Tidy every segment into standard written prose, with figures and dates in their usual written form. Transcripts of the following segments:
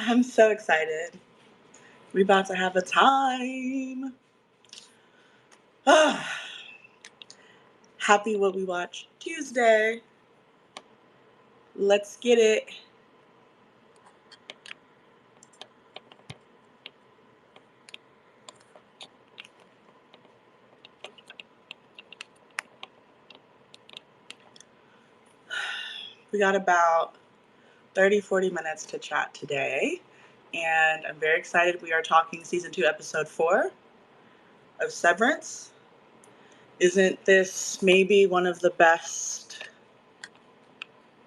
I'm so excited. We about to have a time. Happy What We Watch Tuesday. Let's get it. We got about 30, 40 minutes to chat today. And I'm very excited. We are talking season 2, episode 4 of Severance. Isn't this maybe one of the best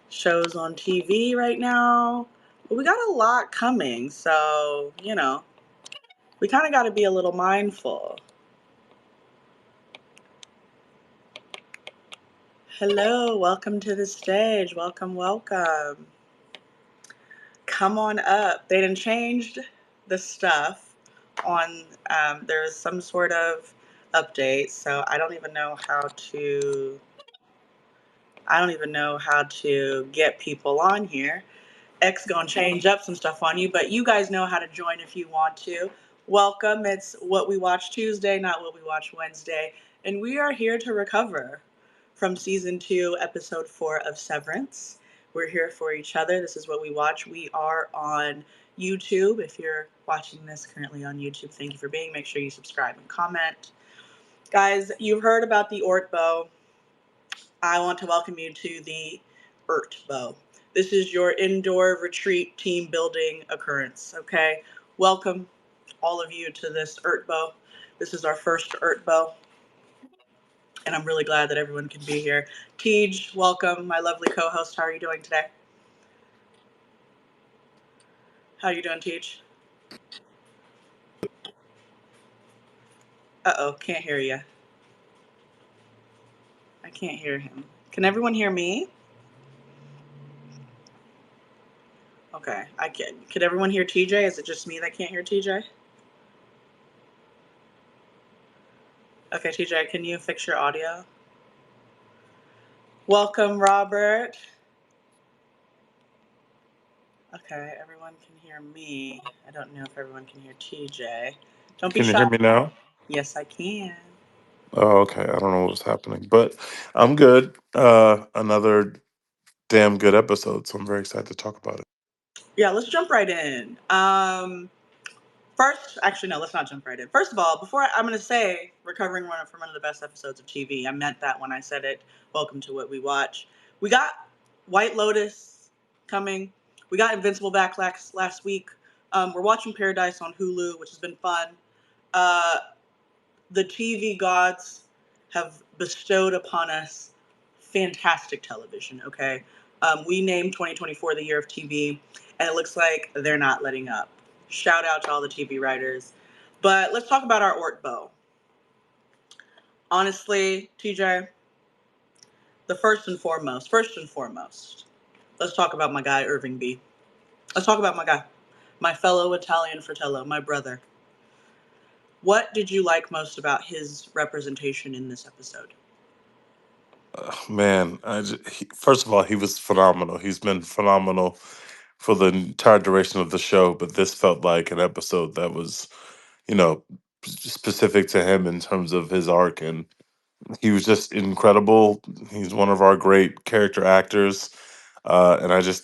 shows on TV right now? But we got a lot coming, so, we kind of got to be a little mindful. Hello, welcome to the stage. Welcome, welcome. Come on up. They done changed the stuff on, there's some sort of update, so I don't even know how to get people on here. X gonna change up some stuff on you, but you guys know how to join if you want to. Welcome. It's What We Watch Tuesday, not What We Watch Wednesday, and we are here to recover from season 2, episode 4 of Severance. We're here for each other. This is What We Watch. We are on YouTube. If you're watching this currently on YouTube, thank you for being. Make sure you subscribe and comment. Guys, you've heard about the Ortbo. I want to welcome you to the Irtbo. This is your indoor retreat team building occurrence, okay? Welcome, all of you, to this Irtbo. This is our first Irtbo, and I'm really glad that everyone can be here. Tej, welcome, my lovely co-host. How are you doing today? How are you doing, Tej? Uh-oh, can't hear you. I can't hear him. Can everyone hear me? Okay, I can. Could everyone hear TJ? Is it just me that can't hear TJ? Okay, TJ, can you fix your audio? Welcome, Robert. Okay, everyone can hear me. I don't know if everyone can hear TJ. Don't be Can you shy. hear me now? Yes, I can. Oh, okay. I don't know what's happening, but I'm good. Another damn good episode, so I'm very excited to talk about it. Yeah, let's jump right in. First, actually, no, let's not jump right in. First of all, I'm going to say recovering from one of the best episodes of TV. I meant that when I said it. Welcome to What We Watch. We got White Lotus coming. We got Invincible back last week. We're watching Paradise on Hulu, which has been fun. Uh, the TV gods have bestowed upon us fantastic television, okay? We named 2024 the year of TV, and it looks like they're not letting up. Shout out to all the TV writers. But let's talk about our Ortbo. Honestly, TJ, first and foremost, let's talk about my guy, Irving B. Let's talk about my guy, my fellow Italian fratello, my brother. What did you like most about his representation in this episode? Man, first of all, he was phenomenal. He's been phenomenal for the entire duration of the show, but this felt like an episode that was, you know, specific to him in terms of his arc, and he was just incredible. He's one of our great character actors, and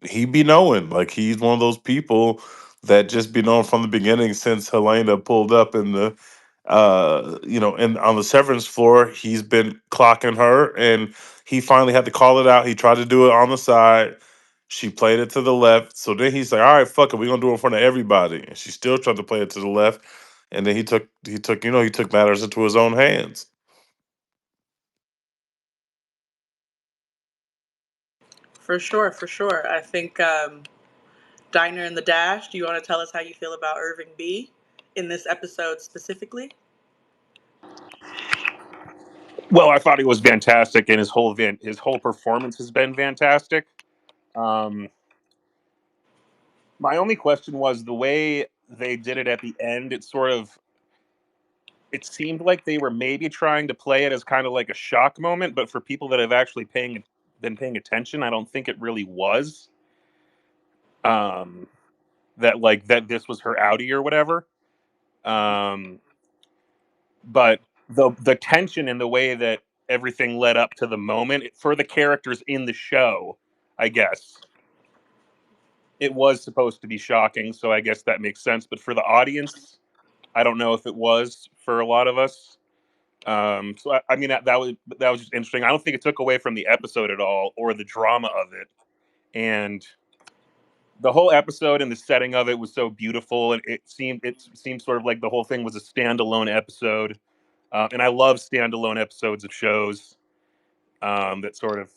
he be knowing. Like, he's one of those people that just be known from the beginning since Helena pulled up in the and on the severance floor. He's been clocking her, and he finally had to call it out. He tried to do it on the side. She played it to the left. So then he's like, all right, fuck it, we're gonna do it in front of everybody. And she still tried to play it to the left. And then he took matters into his own hands. For sure, for sure. I think Diner in the Dash, do you want to tell us how you feel about Irving B in this episode specifically? Well, I thought he was fantastic, and his whole performance has been fantastic. Um, my only question was the way they did it at the end. It seemed like they were maybe trying to play it as kind of like a shock moment, but for people that have actually been paying attention, I don't think it really was. Um, that like that this was her outie or whatever. Um, but the tension and the way that everything led up to the moment for the characters in the show, I guess it was supposed to be shocking, so I guess that makes sense. But for the audience, I don't know if it was for a lot of us. So I mean that was just interesting. I don't think it took away from the episode at all or the drama of it. And the whole episode and the setting of it was so beautiful, and it seemed sort of like the whole thing was a standalone episode. And I love standalone episodes of shows that sort of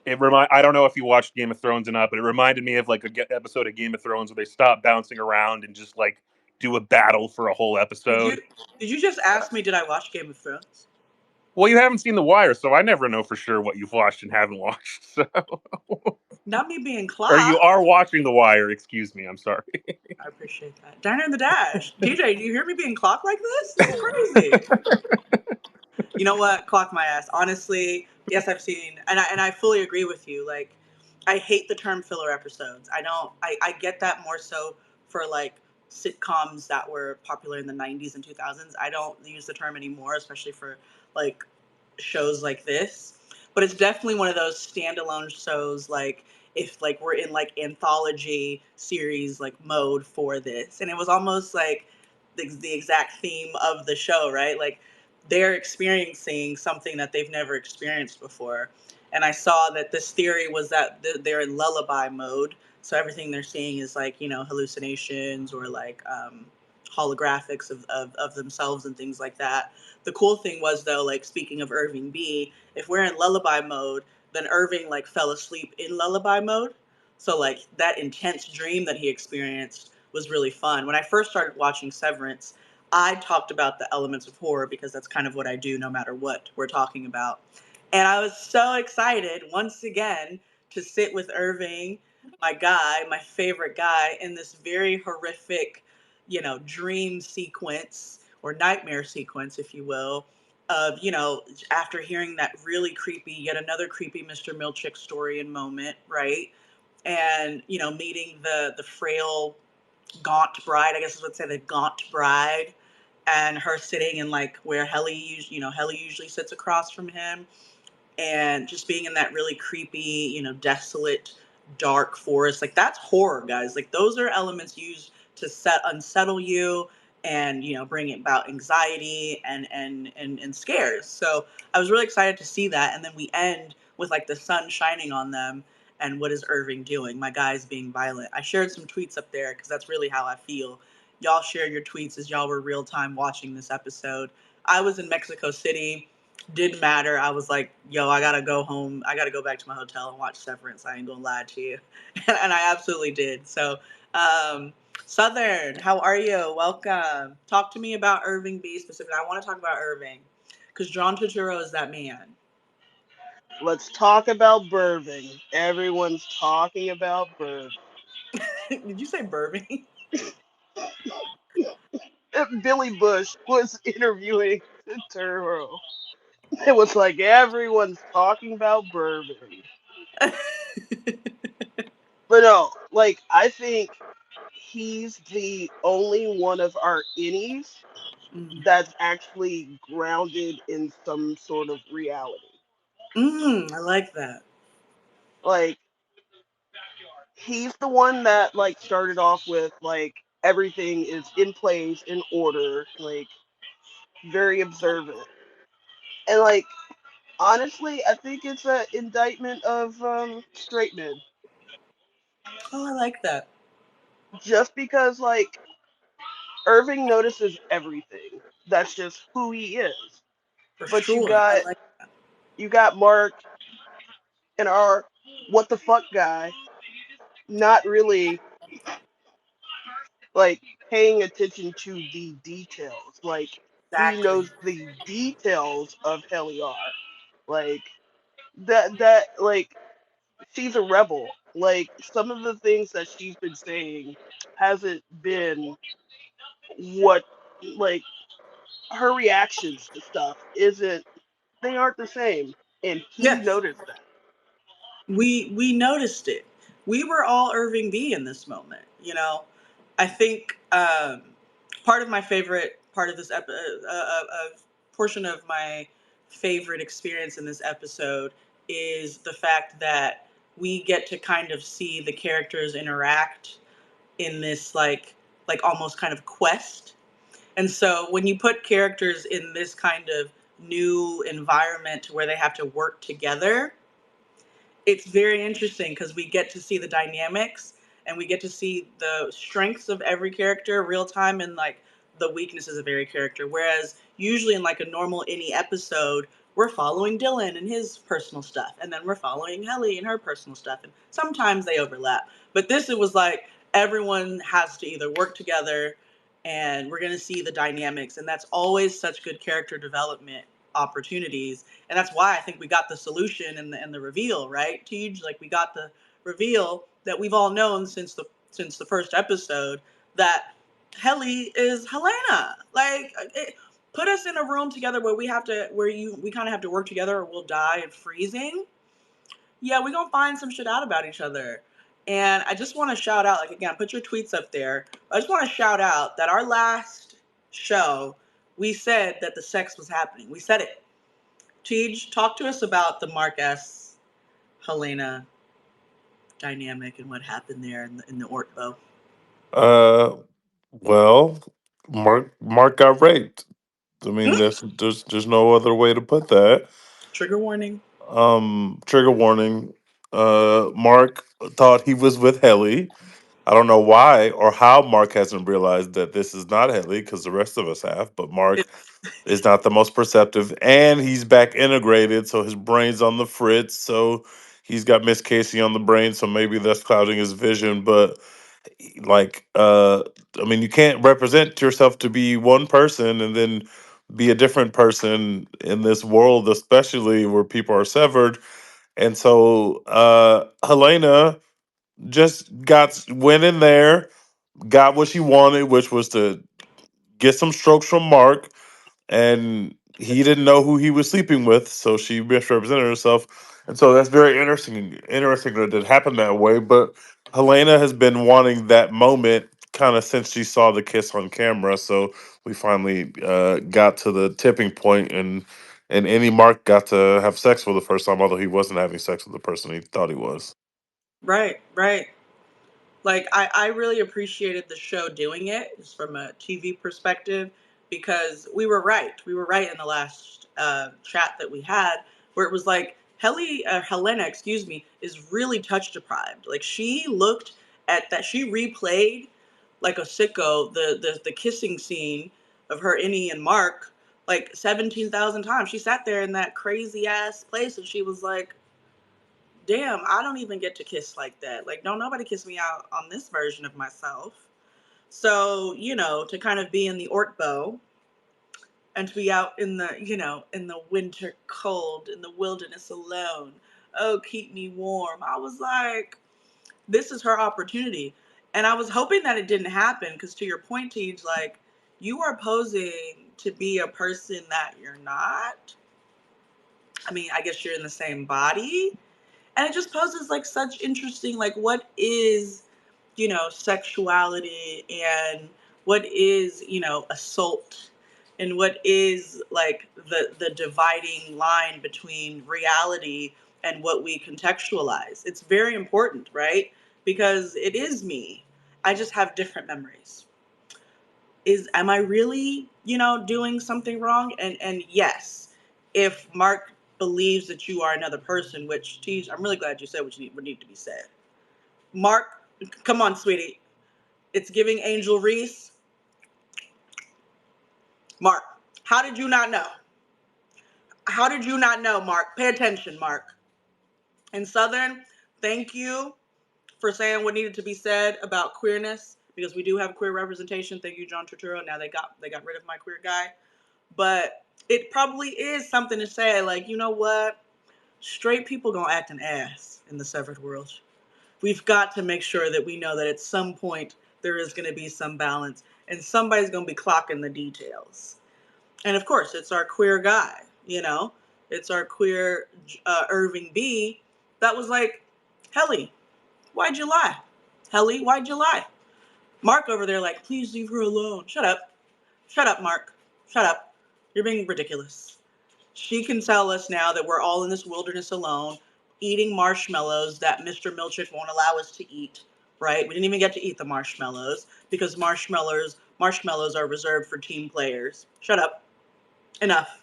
I don't know if you watched Game of Thrones or not, but it reminded me of like episode of Game of Thrones where they stop bouncing around and just like do a battle for a whole Did you episode. did you just ask me? Did I watch Game of Thrones? Well, you haven't seen The Wire, so I never know for sure what you've watched and haven't watched. So, Not me being or you clocked. are watching The Wire. Excuse me. I'm sorry. I appreciate that. Diner in the Dash. DJ, do you hear me being clocked like this? This is crazy. You know what? Clock my ass. Honestly, yes, I've seen, and I fully agree with you. Like, I hate the term filler episodes. I don't. I get that more so for like sitcoms that were popular in the '90s and 2000s. I don't use the term anymore, especially for like shows like this. But it's definitely one of those standalone shows. Like if like we're in like anthology series like mode for this, and it was almost like the exact theme of the show, right? Like they're experiencing something that they've never experienced before. And I saw that this theory was that they're in lullaby mode. So everything they're seeing is like, hallucinations or like holographics of themselves and things like that. The cool thing was, though, like speaking of Irving B, if we're in lullaby mode, then Irving like fell asleep in lullaby mode. So like that intense dream that he experienced was really fun. When I first started watching Severance, I talked about the elements of horror because that's kind of what I do no matter what we're talking about. And I was so excited once again to sit with Irving, my guy, my favorite guy, in this very horrific, dream sequence or nightmare sequence, if you will, of, after hearing that really creepy, yet another creepy Mr. Milchick story and moment, right? And, meeting the frail gaunt bride, I guess I would say the gaunt bride, and her sitting in like where Helly usually sits across from him, and just being in that really creepy, desolate, dark forest. Like that's horror, guys. Like those are elements used to unsettle you and bring about anxiety and scares. So I was really excited to see that, and then we end with like the sun shining on them. And what is Irving doing? My guy's being violent. I shared some tweets up there because that's really how I feel. Y'all share your tweets as y'all were real time watching this episode. I was in Mexico City, didn't matter. I was like, yo, I gotta go home. I gotta go back to my hotel and watch Severance. I ain't gonna lie to you. And I absolutely did. So, um, Southern, how are you? Welcome. Talk to me about Irving B specifically. I want to talk about Irving because John Turturro is that man. Let's talk about bourbon. Everyone's talking about bourbon. Did you say Burving? Billy Bush was interviewing Turo. It was like everyone's talking about bourbon. But no, like I think he's the only one of our innies that's actually grounded in some sort of reality. I like that. Like he's the one that like started off with like everything is in place, in order, like very observant. And like honestly, I think it's an indictment of straight men. Oh, I like that. Just because like Irving notices everything. That's just who he is. For But you sure. I got like you got Mark and our what the fuck guy not really like paying attention to the details. Like he exactly. knows the details of Helly. Like that like she's a rebel. Like some of the things that she's been saying hasn't been what like her reactions to stuff isn't they aren't the same. And he Yes. noticed that. We noticed it. we were all Irving B in this moment. You know, I think part of my favorite part of this portion of my favorite experience in this episode is the fact that we get to kind of see the characters interact in this like almost kind of quest. And so when you put characters in this kind of new environment where they have to work together, it's very interesting because we get to see the dynamics and we get to see the strengths of every character real time and like the weaknesses of every character. Whereas usually in like a normal any episode, we're following Dylan and his personal stuff, and then we're following Helly and her personal stuff, and sometimes they overlap. But this, it was like everyone has to either work together, and we're gonna see the dynamics, and that's always such good character development opportunities. And that's why I think we got the solution and the reveal, right? Tej, like we got the reveal that we've all known since the first episode, that Helly is Helena. Like put us in a room together where we kind of have to work together or we'll die of freezing. Yeah, we're gonna find some shit out about each other. And I just want to shout out, like again, put your tweets up there. I just want to shout out that our last show, we said that the sex was happening. We said it. Tej, talk to us about the Mark S. Helena dynamic and what happened there in the Ortho. Uh, well, Mark got raped. I mean, there's no other way to put that. Trigger warning. Trigger warning. Mark thought he was with Helly. I don't know why or how Mark hasn't realized that this is not Helly because the rest of us have, but It, Mark is not the most perceptive, and he's back integrated, so his brain's on the fritz. So he's got Miss Casey on the brain, so maybe that's clouding his vision. But like, I mean, you can't represent yourself to be one person and then be a different person in this world, especially where people are severed. And so Helena just went in there, got what she wanted, which was to get some strokes from Mark, and he didn't know who he was sleeping with, so she misrepresented herself. And so that's very interesting that it happened that way. But Helena has been wanting that moment kind of since she saw the kiss on camera. So we finally got to the tipping point, and Annie Mark got to have sex for the first time, although he wasn't having sex with the person he thought he was. right, right. Like I really appreciated the show doing it just from a TV perspective because we were right. We were right in the last chat that we had where it was like Helena, excuse me, is really touch deprived. Like she looked at that, she replayed like a sicko the kissing scene of her, Innie and Mark like 17,000 times. She sat there in that crazy ass place and she was like, damn, I don't even get to kiss like that. Like, don't nobody kiss me out on this version of myself. So, to kind of be in the Ortbo and to be out in in the winter cold, in the wilderness alone. Oh, keep me warm. I was like, this is her opportunity. And I was hoping that it didn't happen because to your point, Tej, like, you are posing to be a person that you're not. I mean, I guess you're in the same body, and it just poses like such interesting, like what is sexuality, and what is assault, and what is like the dividing line between reality and what we contextualize. It's very important, right? Because it is me. I just have different memories. Am I really doing something wrong? And yes, if Mark believes that you are another person, which geez, I'm really glad you said what need to be said. Mark, come on, sweetie, it's giving Angel Reese. Mark, how did you not know? How did you not know, Mark? Pay attention, Mark. And Southern, thank you for saying what needed to be said about queerness, because we do have queer representation. Thank you, John Turturro. Now they got rid of my queer guy. But it probably is something to say, like, you know what? Straight people gonna act an ass in the severed world. We've got to make sure that we know that at some point there is gonna be some balance, and somebody's gonna be clocking the details. And of course, it's our queer guy, it's our queer Irving B. That was like, Helly, Why'd you lie? Helly, why'd you lie? Mark over there, like, please leave her alone. Shut up. Shut up, Mark. Shut up. You're being ridiculous. She can tell us now that we're all in this wilderness alone, eating marshmallows that Mr. Milchick won't allow us to eat, right? We didn't even get to eat the marshmallows because marshmallows are reserved for team players. Shut up. Enough.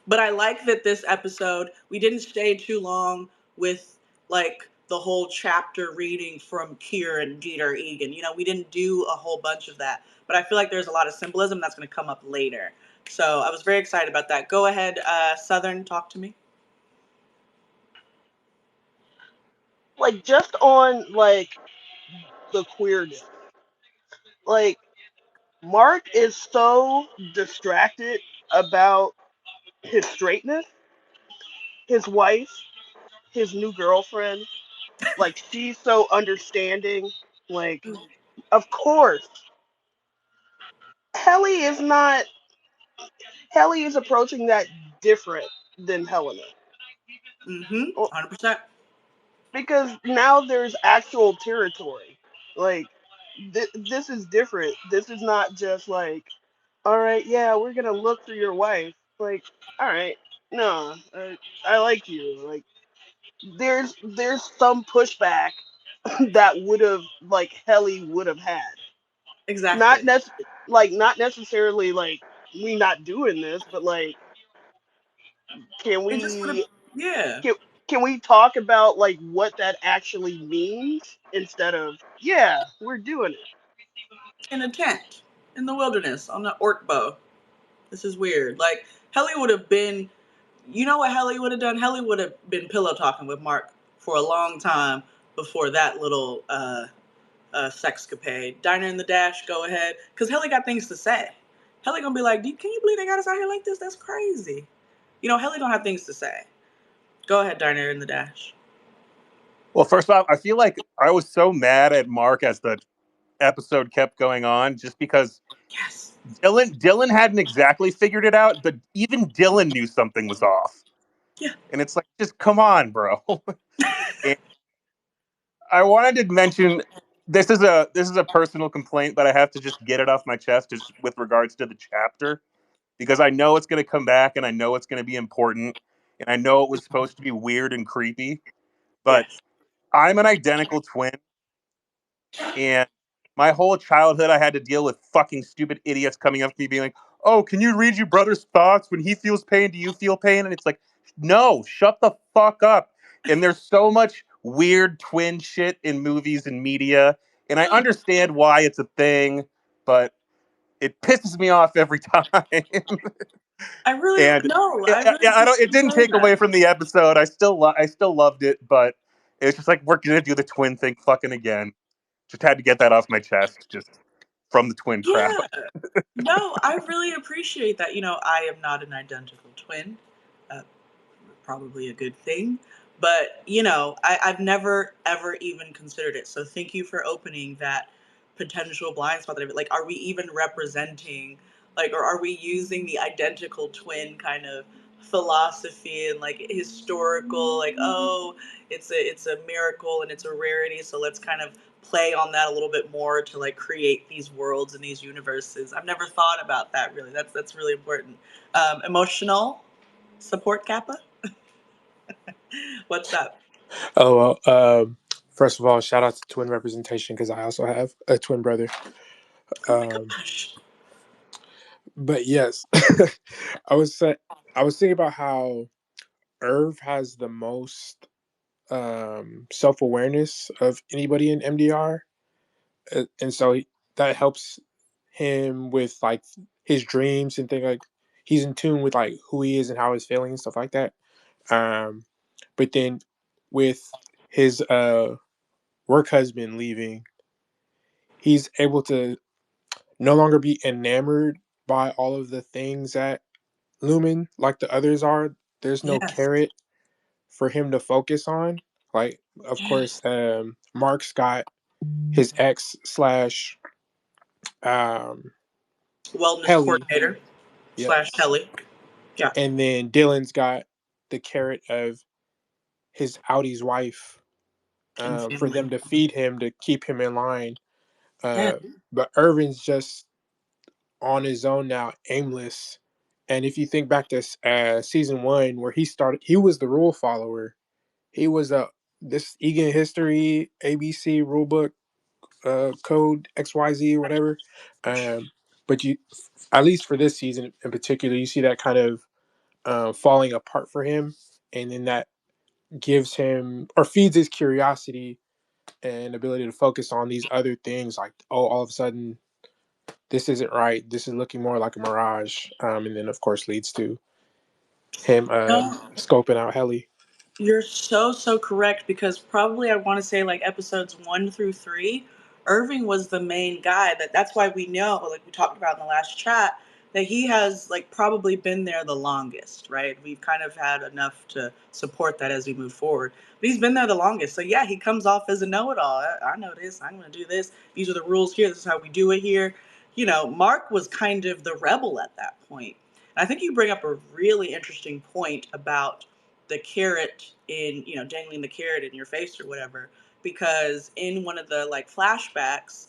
But I like that this episode, we didn't stay too long with like the whole chapter reading from Kier and Dieter Egan. You know, we didn't do a whole bunch of that. But I feel like there's a lot of symbolism that's going to come up later. So I was very excited about that. Go ahead, Southern, talk to me. Like just on like the queerness. Like Mark is so distracted about his straightness, his wife, his new girlfriend. Like she's so understanding. Like of course, Helly is not. Helly is approaching that different than Helena. Mm-hmm. Well, 100%. because now there's actual territory. Like this is different. This is not just like, all right, yeah, we're gonna look for your wife. Like, all right, no, I like you. Like, there's some pushback that would have like Helly would have had. Not Exactly. not necessarily like we not doing this, but like, can It just would have, we yeah, can, can we talk about like what that actually means instead of yeah, we're doing it. in a tent in the wilderness on the orc bow. This is weird. Like, Helly would have been, you know what Helly would have done? Helly would have been pillow talking with Mark for a long time before that little sexcapade. Diner in the Dash, go ahead. Because Helly got things to say. Helly gonna be like, can you believe they got us out here like this? That's crazy. You know, Helly gonna have things to say. Go ahead, Diner in the Dash. Well, first off, I feel like I was so mad at Mark as the episode kept going on, just because Yes. Dylan hadn't exactly figured it out, but even Dylan knew something was off. Yeah. And it's like, just come on, bro. And I wanted to mention this is a personal complaint, but I have to just get it off my chest just with regards to the chapter, because I know it's going to come back and I know it's going to be important and I know it was supposed to be weird and creepy, but Yes. I'm an identical twin. And my whole childhood, I had to deal with fucking stupid idiots coming up to me being like, "Oh, can you read your brother's thoughts? When he feels pain, do you feel pain?" And it's like, no, shut the fuck up. And there's so much weird twin shit in movies and media. And I understand why it's a thing, but it pisses me off every time. I really, And no, yeah, I yeah, really yeah, I don't. appreciate It you didn't saying take away that. from the episode. I still loved it, but it's just like we're gonna do the twin thing fucking again. Just had to get that off my chest, just from the twin crowd. Yeah. No, I really appreciate that. You know, I am not an identical twin. Uh, Probably a good thing. But, you know, I've never, ever even considered it. So thank you for opening that potential blind spot. Like, are we even representing, like, or are we using the identical twin kind of philosophy and like historical, like, oh, it's a miracle and it's a rarity. So let's kind of play on that a little bit more to like create these worlds and these universes. I've never thought about that really. That's really important. Emotional support Kappa. What's up? Oh well. First of all, shout out to twin representation because I also have a twin brother. Oh my Um, gosh. but yes, I was sa- I was thinking about how Irv has the most self awareness of anybody in MDR, and so that helps him with like his dreams and things like he's in tune with like who he is and how he's feeling and stuff like that. Um, but then with his work husband leaving, he's able to no longer be enamored by all of the things that Lumen, like the others are. There's no Yes. carrot for him to focus on. Like, of course, Yes. Mark's got his ex slash um, Wellness Helly. coordinator Yep. slash Helly. Yeah. And then Dylan's got the carrot of his Audi's wife And for family. them to feed him to keep him in line. Yeah. Uh, but Irvin's just on his own now, aimless. And if you think back to season one, where he started, he was the rule follower. He was this Egan history ABC rulebook code XYZ or whatever. Um, but you, at least for this season in particular, you see that kind of falling apart for him, and then that gives him or feeds his curiosity and ability to focus on these other things. Like, oh, all of a sudden, this isn't right. This is looking more like a mirage, and then of course leads to him No, scoping out Helly. you're so correct because probably I want to say like episodes 1 through 3, Irving was the main guy. That's why we know, like we talked about in the last chat, that he has like probably been there the longest, right? We've kind of had enough to support that as we move forward. But he's been there the longest. So yeah, he comes off as a know-it-all. I know this, I'm gonna do this. These are the rules here, this is how we do it here. Mark was kind of the rebel at that point. And I think you bring up a really interesting point about the carrot in dangling the carrot in your face or whatever, because in one of the like flashbacks,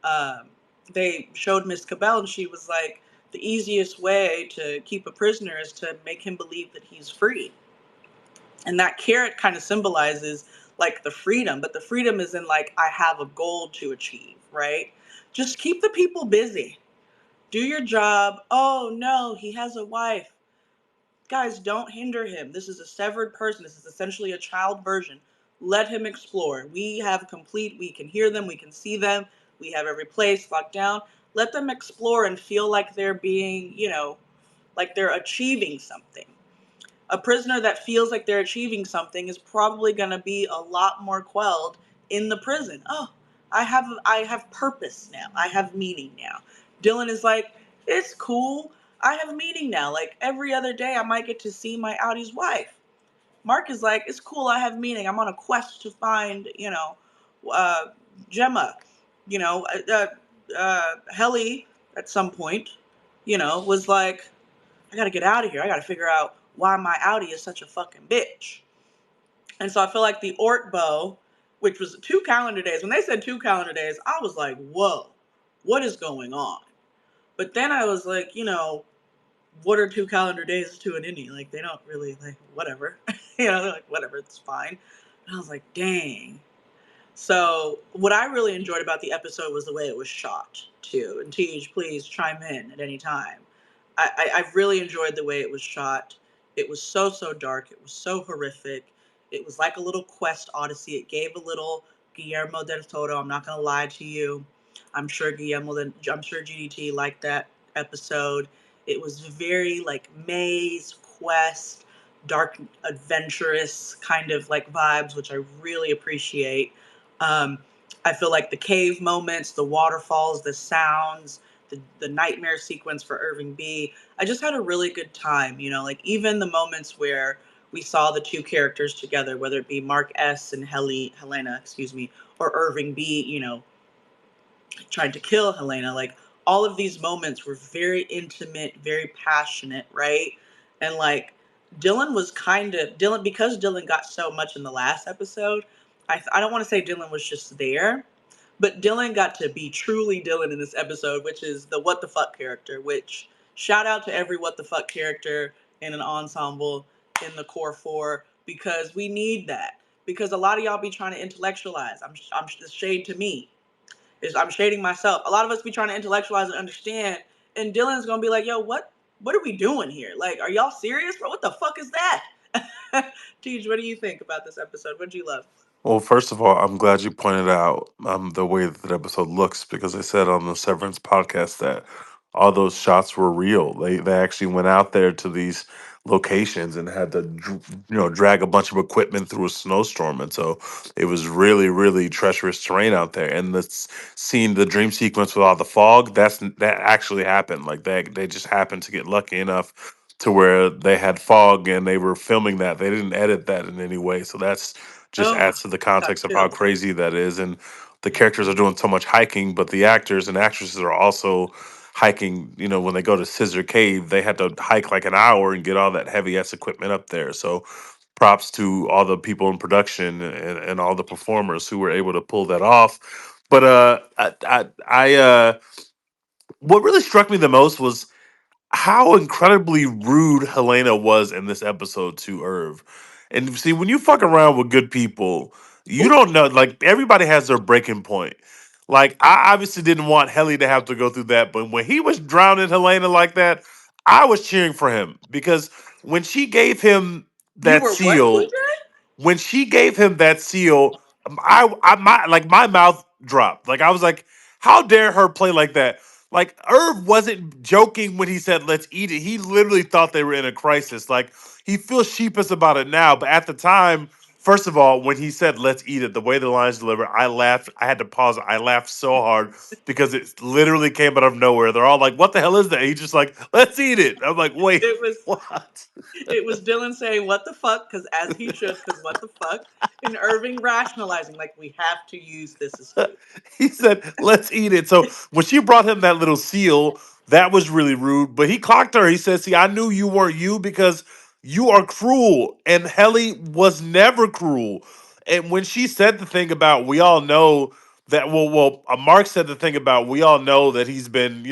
um, they showed Miss Cabell and she was like, the easiest way to keep a prisoner is to make him believe that he's free. And that carrot kind of symbolizes like the freedom, but the freedom is in like, I have a goal to achieve, right? Just keep the people busy, do your job. Oh no, he has a wife. Guys, don't hinder him. This is a severed person. This is essentially a child version. Let him explore. We can hear them, we can see them, we have every place locked down. Let them explore and feel like they're being, like they're achieving something. A prisoner that feels like they're achieving something is probably going to be a lot more quelled in the prison. Oh, I have purpose now. I have meaning now. Dylan is like, it's cool. I have meaning now. Like every other day I might get to see my Audi's wife. Mark is like, it's cool. I have meaning. I'm on a quest to find, uh, Gemma. Helly at some point, was like, I gotta get out of here. I gotta figure out why my Audi is such a fucking bitch. And so I feel like the Ort bow, which was 2 calendar days, when they said 2 calendar days, I was like, whoa, what is going on? But then I was like, what are 2 calendar days to an indie? Like, they don't really, like, whatever. They're like, whatever, it's fine. And I was like, dang. So what I really enjoyed about the episode was the way it was shot too. And Tej, please chime in at any time. I really enjoyed the way it was shot. It was so dark. It was so horrific. It was like a little quest odyssey. It gave a little Guillermo del Toro. I'm not gonna lie to you. I'm sure GDT liked that episode. It was very like maze quest, dark adventurous kind of like vibes, which I really appreciate. um, I feel like the cave moments, the waterfalls, the sounds, the nightmare sequence for Irving B. I just had a really good time, like even the moments where we saw the two characters together, whether it be Mark S and Helena, excuse me, or Irving B, tried to kill Helena. Like all of these moments were very intimate, very passionate, right? And like Dylan was kind of Dylan because Dylan got so much in the last episode. I don't want to say Dylan was just there, but Dylan got to be truly Dylan in this episode, which is the what the fuck character. Which shout out to every what the fuck character in an ensemble in the core four because we need that. Because a lot of y'all be trying to intellectualize. I'm the shade to me is I'm shading myself. A lot of us be trying to intellectualize and understand, and Dylan's gonna be like, "Yo, what are we doing here? Like, are y'all serious, bro? What the fuck is that?" Tej, what do you think about this episode? What did you love? Well, first of all, I'm glad you pointed out the way that the episode looks because I said on the Severance podcast that all those shots were real. They actually went out there to these locations and had to drag a bunch of equipment through a snowstorm, and so it was really treacherous terrain out there. And scene, the dream sequence with all the fog, that actually happened. Like they just happened to get lucky enough to where they had fog and they were filming that. They didn't edit that in any way, so that's just Oh, adds to the got context of how chills. crazy that is. And the characters are doing so much hiking, but the actors and actresses are also hiking. When they go to Scissor Cave, they had to hike like an hour and get all that heavy ass equipment up there. So props to all the people in production and all the performers who were able to pull that off. But what really struck me the most was how incredibly rude Helena was in this episode to Irv. And see, when you fuck around with good people, you don't know. Like everybody has their breaking point. Like I obviously didn't want Helly to have to go through that, but when he was drowning Helena like that, I was cheering for him because when she gave him You that were what, TJ? seal, when she gave him that seal, my mouth dropped. Like I was like, how dare her play like that? Like Irv wasn't joking when he said let's eat it. He literally thought they were in a crisis. Like he feels sheepish about it now, but at the time, first of all, when he said let's eat it, the way the lines delivered, I laughed. I had to pause. I laughed so hard because it literally came out of nowhere. They're all like, "What the hell is that?" He's just like, "Let's eat it." I'm like, "Wait, It was what?" it was Dylan saying what the fuck, because as he should, because what the fuck, and Irving rationalizing like we have to use this as food. He said, "Let's eat it." So when she brought him that little seal, that was really rude. But he clocked her. He said, "See, I knew you weren't you because you are cruel." And Helly was never cruel. And when she said the thing about we all know that, Mark said the thing about we all know that he's been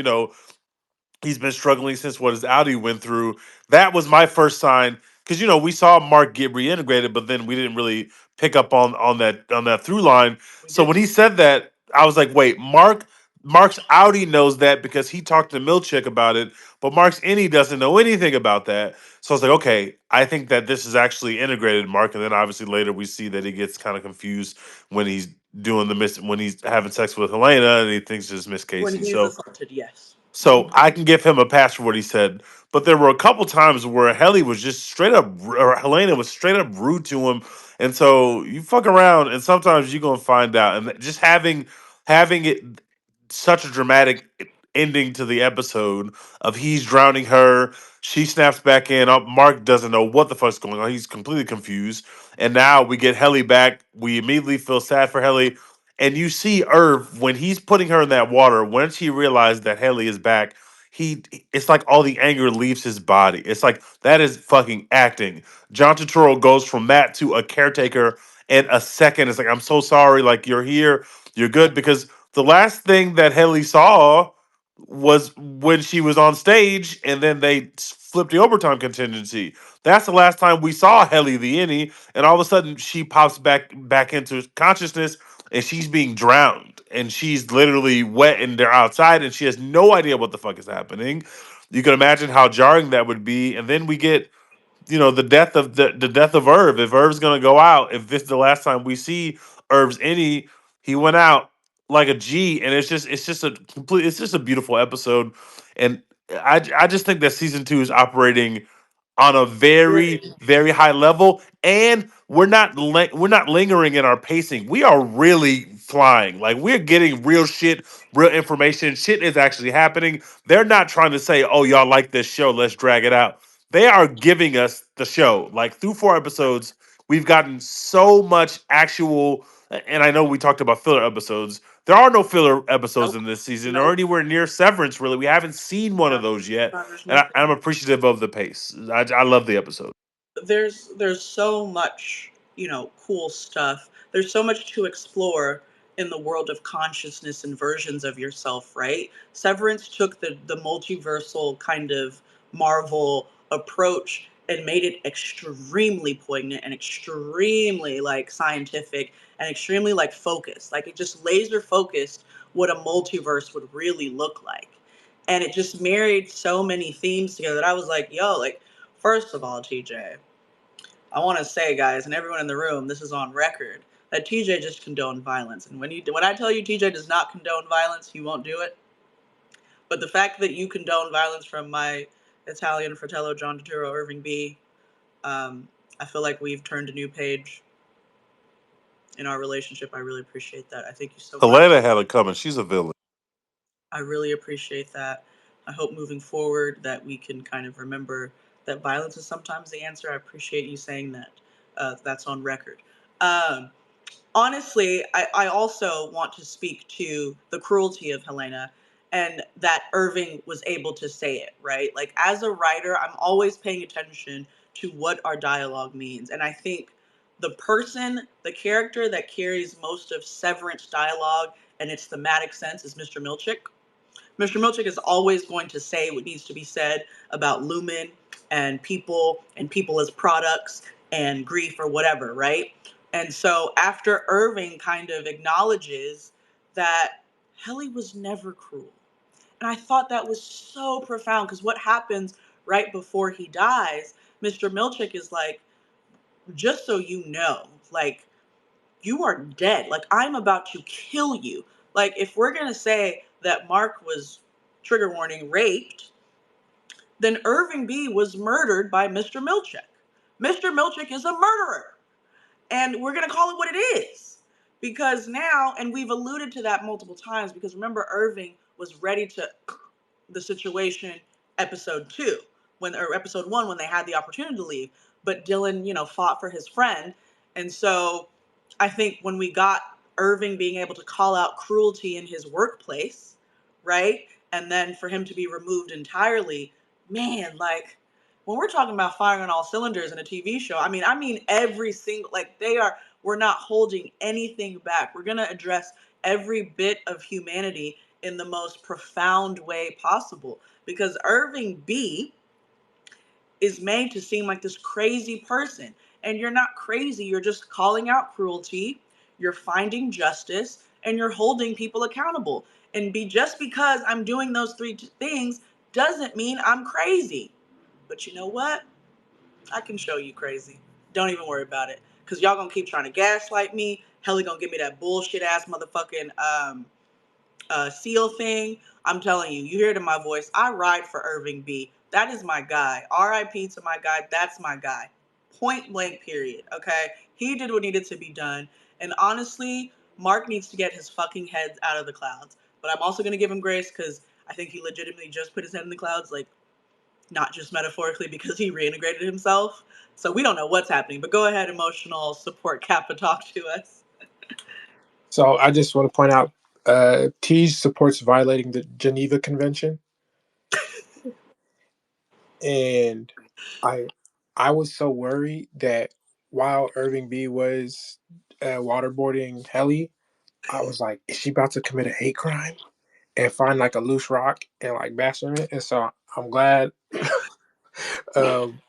struggling since what his Audi went through. That was my first sign because we saw Mark get reintegrated, but then we didn't really pick up on that through line. We So when didn't. he said that, I was like, wait, Mark's Audi knows that because he talked to Milchick about it, but Mark's Innie doesn't know anything about that. So I was like, okay, I think that this is actually integrated, Mark. And then obviously later we see that he gets kind of confused when he's when he's having sex with Helena and he thinks it's Miss When Casey. he's So assaulted, yes. so I can give him a pass for what he said. But there were a couple times where Helly was just straight up, or Helena was straight up rude to him. And so you fuck around, and sometimes you're gonna find out. And just having it such a dramatic ending to the episode of he's drowning her, she snaps back in. Mark doesn't know what the fuck's going on. He's completely confused. And now we get Helly back. We immediately feel sad for Helly. And you see Irv when he's putting her in that water. Once he realized that Haley is back, he it's like all the anger leaves his body. It's like that is fucking acting. John Turturro goes from that to a caretaker in a second. It's like I'm so sorry. Like you're here, you're good because the last thing that Haley saw was when she was on stage, and then they flipped the overtime contingency. That's the last time we saw Helly the innie, and all of a sudden she pops back into consciousness and she's being drowned and she's literally wet and they're outside and she has no idea what the fuck is happening. You can imagine how jarring that would be. And then we get, the death of Irv. If Irv's gonna go out, if this is the last time we see Irv's any, he went out like a G, and it's just a beautiful episode. And I just think that season two is operating on a very Brilliant. very high level, and we're not lingering in our pacing. We are really flying. Like we're getting real shit, real information. Shit is actually happening. They're not trying to say, "Oh, y'all like this show, let's drag it out." They are giving us the show. Like through 4 episodes, we've gotten so much actual. And I know we talked about filler episodes. There are no filler episodes Nope. in this season or Nope. anywhere near Severance, really. We haven't seen one of No. those yet. There's And nothing. I'm appreciative of the pace. I love the episode. There's so much, cool stuff. There's so much to explore in the world of consciousness and versions of yourself, right? Severance took the multiversal kind of Marvel approach and made it extremely poignant and extremely like scientific and extremely like focused. Like it just laser focused what a multiverse would really look like. And it just married so many themes together that I was like, yo, like, first of all, TJ, I want to say, guys, and everyone in the room, this is on record, that TJ just condoned violence. And when I tell you TJ does not condone violence, he won't do it. But the fact that you condone violence from my Italian fratello John Turturro, Irving B, um, I feel like we've turned a new page in our relationship. I really appreciate that. I thank you so much. Helena had it coming. She's a villain. I really appreciate that. I hope moving forward that we can kind of remember that violence is sometimes the answer. I appreciate you saying that. That's on record. Um, Honestly, I also want to speak to the cruelty of Helena and that Irving was able to say it, right? Like, as a writer, I'm always paying attention to what our dialogue means. And I think the character that carries most of Severance dialogue and its thematic sense is Mr. Milchick. Mr. Milchick is always going to say what needs to be said about Lumon and people as products and grief or whatever, right? And so after Irving kind of acknowledges that Helly was never cruel. And I thought that was so profound because what happens right before he dies, Mr. Milchick is like, just so you know, like, you are dead. Like, I'm about to kill you. Like, if we're going to say that Mark was, trigger warning, raped, then Irving B was murdered by Mr. Milchick. Mr. Milchick is a murderer. And we're going to call it what it is. Because now, and we've alluded to that multiple times, because remember, Irving was ready to the situation episode 2 or episode 1 when they had the opportunity to leave, but Dylan fought for his friend. And so I think when we got Irving being able to call out cruelty in his workplace, right, and then for him to be removed entirely, man, like, when we're talking about firing on all cylinders in a TV show, I mean every single, like, we're not holding anything back. We're going to address every bit of humanity in the most profound way possible, because Irving B is made to seem like this crazy person. And you're not crazy, you're just calling out cruelty, you're finding justice, and you're holding people accountable. And just because I'm doing those three things doesn't mean I'm crazy. But you know what? I can show you crazy. Don't even worry about it. Because y'all gonna keep trying to gaslight me. Helly gonna give me that bullshit ass motherfucking seal thing. I'm telling you, you hear it in my voice. I ride for Irving B. That is my guy. RIP to my guy. That's my guy. Point blank, period. Okay? He did what needed to be done. And honestly, Mark needs to get his fucking head out of the clouds. But I'm also going to give him grace because I think he legitimately just put his head in the clouds, like, not just metaphorically, because he reintegrated himself. So we don't know what's happening. But go ahead, emotional support Kappa, talk to us. So I just want to point out, Tej supports violating the Geneva Convention, and I I was so worried that while Irving B was waterboarding Helly, I was like, is she about to commit a hate crime and find like a loose rock and like bash on it? And so I'm glad um,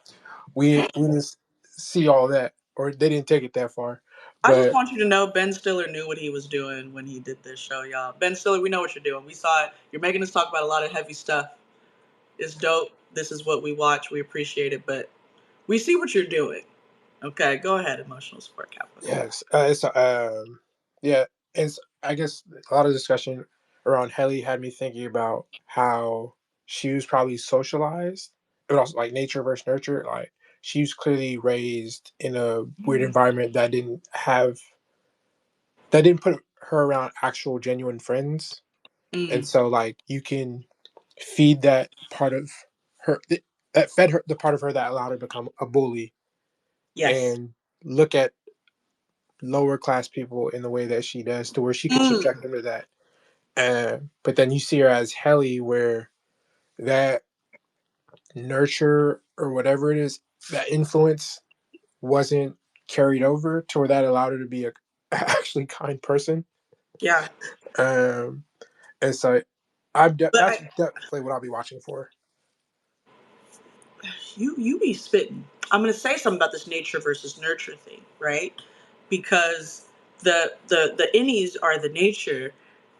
we didn't see all that, or they didn't take it that far. I just But want you to know Ben Stiller knew what he was doing when he did this show, y'all. Ben Stiller, we know what you're doing. We saw it. You're making us talk about a lot of heavy stuff. It's dope. This is what we watch. We appreciate it, but we see what you're doing. Okay, go ahead, emotional support Kappa. yes, it's yeah, it's I guess a lot of discussion around Helly had me thinking about how she was probably socialized, but also like nature versus nurture. Like she was clearly raised in a weird environment that didn't put her around actual genuine friends, and Mm, so like you can feed that part of her that fed her the part of her that allowed her to become a bully yes. and look at lower class people in the way that she does to where she could Mm, subject them to that. But then you see her as Helly, where that nurture or whatever it is, that influence wasn't carried over to where that allowed her to be a actually kind person. yeah, Um, and so but that's definitely what I'll be watching for. you be spitting. I'm gonna say something about this nature versus nurture thing, right? Because the innies are the nature,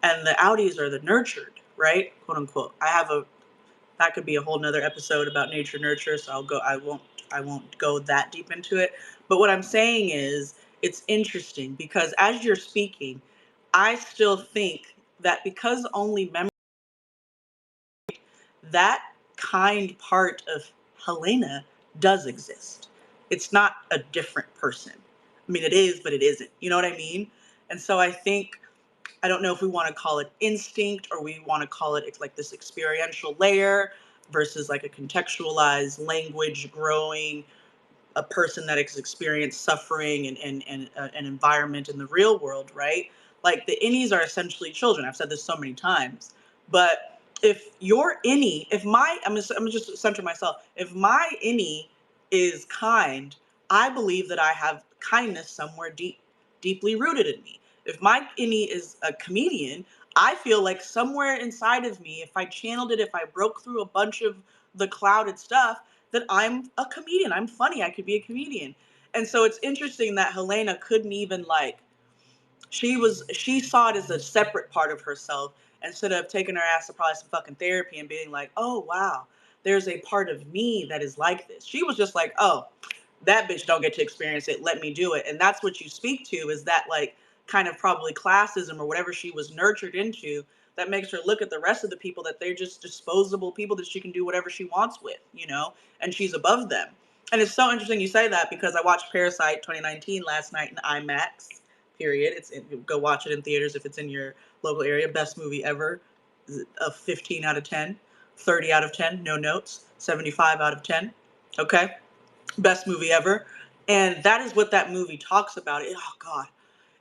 and the outies are the nurtured, right? Quote unquote. I have a that could be a whole nother episode about nature nurture, so I won't go that deep into it. But what I'm saying is it's interesting because as you're speaking, I still think that because only memory, that kind part of Helena does exist. It's not a different person. I mean, it is, but it isn't. You know what I mean? And so I think, I don't know if we want to call it instinct or we want to call it like this experiential layer versus like a contextualized language growing a person that has experienced suffering and an environment in the real world, right? Like the innies are essentially children. I've said this so many times, but if your innie, if my, I'm gonna just center myself. If my innie is kind, I believe that I have kindness somewhere deeply rooted in me. If my innie is a comedian, I feel like somewhere inside of me, if I channeled it, if I broke through a bunch of the clouded stuff, that I'm a comedian. I'm funny. I could be a comedian. And so it's interesting that Helena couldn't even like, she saw it as a separate part of herself instead of taking her ass to probably some fucking therapy and being like, oh wow, there's a part of me that is like this. She was just like, oh, that bitch don't get to experience it, let me do it. And that's what you speak to, is that like kind of probably classism or whatever she was nurtured into, that makes her look at the rest of the people that they're just disposable people that she can do whatever she wants with, and she's above them. And it's so interesting you say that, because I watched Parasite 2019 last night in IMAX. Period. Go watch it in theaters if it's in your local area. Best movie ever. A 15 out of 10, 30 out of 10, no notes, 75 out of 10. Okay? Best movie ever. And that is what that movie talks about. Oh God,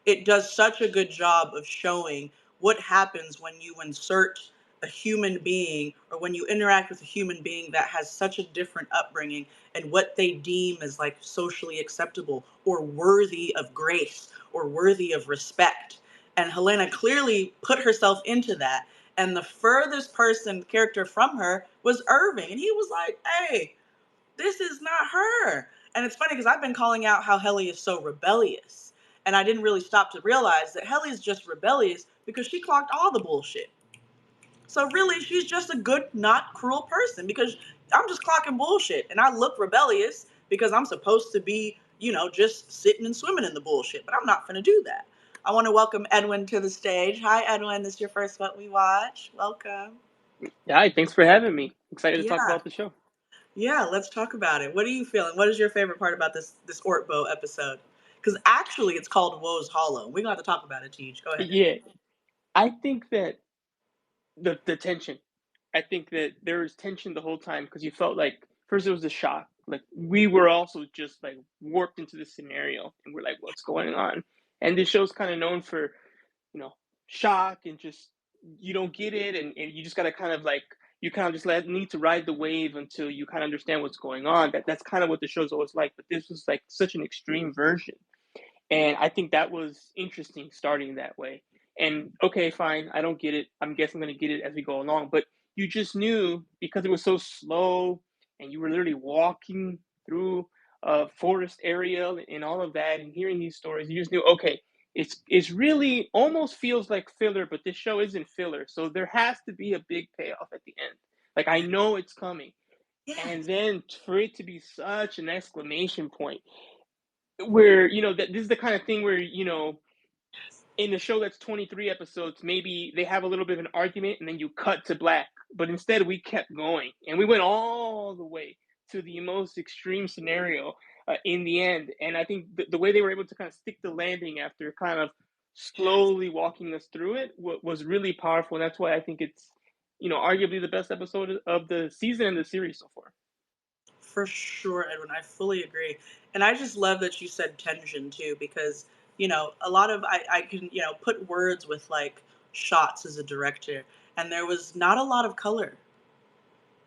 it does such a good job of showing what happens when you insert a human being, or when you interact with a human being that has such a different upbringing, and what they deem as like socially acceptable or worthy of grace or worthy of respect. And Helena clearly put herself into that. And the furthest person character from her was Irving. And he was like, hey, this is not her. And it's funny because I've been calling out how Helly is so rebellious. And I didn't really stop to realize that Helly is just rebellious because she clocked all the bullshit. So really, she's just a good, not cruel person, because I'm just clocking bullshit. And I look rebellious because I'm supposed to be, just sitting and swimming in the bullshit. But I'm not going to do that. I want to welcome Edwin to the stage. Hi, Edwin. This is your first What We Watch. Welcome. Hi, thanks for having me. Excited to talk Yeah. about the show. Yeah, let's talk about it. What are you feeling? What is your favorite part about this Ortbo episode? Because actually, it's called Woe's Hollow. We're going to have to talk about it, Teach. Go ahead. Yeah, I think that the tension. I think that there was tension the whole time because you felt like first it was a shock. Like we were also just like warped into the scenario and we're like, what's going on? And this show's kind of known for, you know, shock and just you don't get it and you just gotta kind of like you kind of just need to ride the wave until you kind of understand what's going on. That's kind of what the show's always like, but this was like such an extreme version. And I think that was interesting starting that way. And okay, fine, I don't get it. I'm guessing I'm going to get it as we go along. But you just knew because it was so slow and you were literally walking through a forest area and all of that and hearing these stories, you just knew, okay, it's really almost feels like filler, but this show isn't filler. So there has to be a big payoff at the end. Like I know it's coming. Yeah. And then for it to be such an exclamation point where that this is the kind of thing where in a show that's 23 episodes maybe they have a little bit of an argument and then you cut to black, but instead we kept going and we went all the way to the most extreme scenario in the end. And I think the way they were able to kind of stick the landing after kind of slowly walking us through it was really powerful, and that's why I think it's arguably the best episode of the season and the series so far. For sure, Edwin. I fully agree. And I just love that you said tension too, because, a lot of, I can, put words with like shots as a director. And there was not a lot of color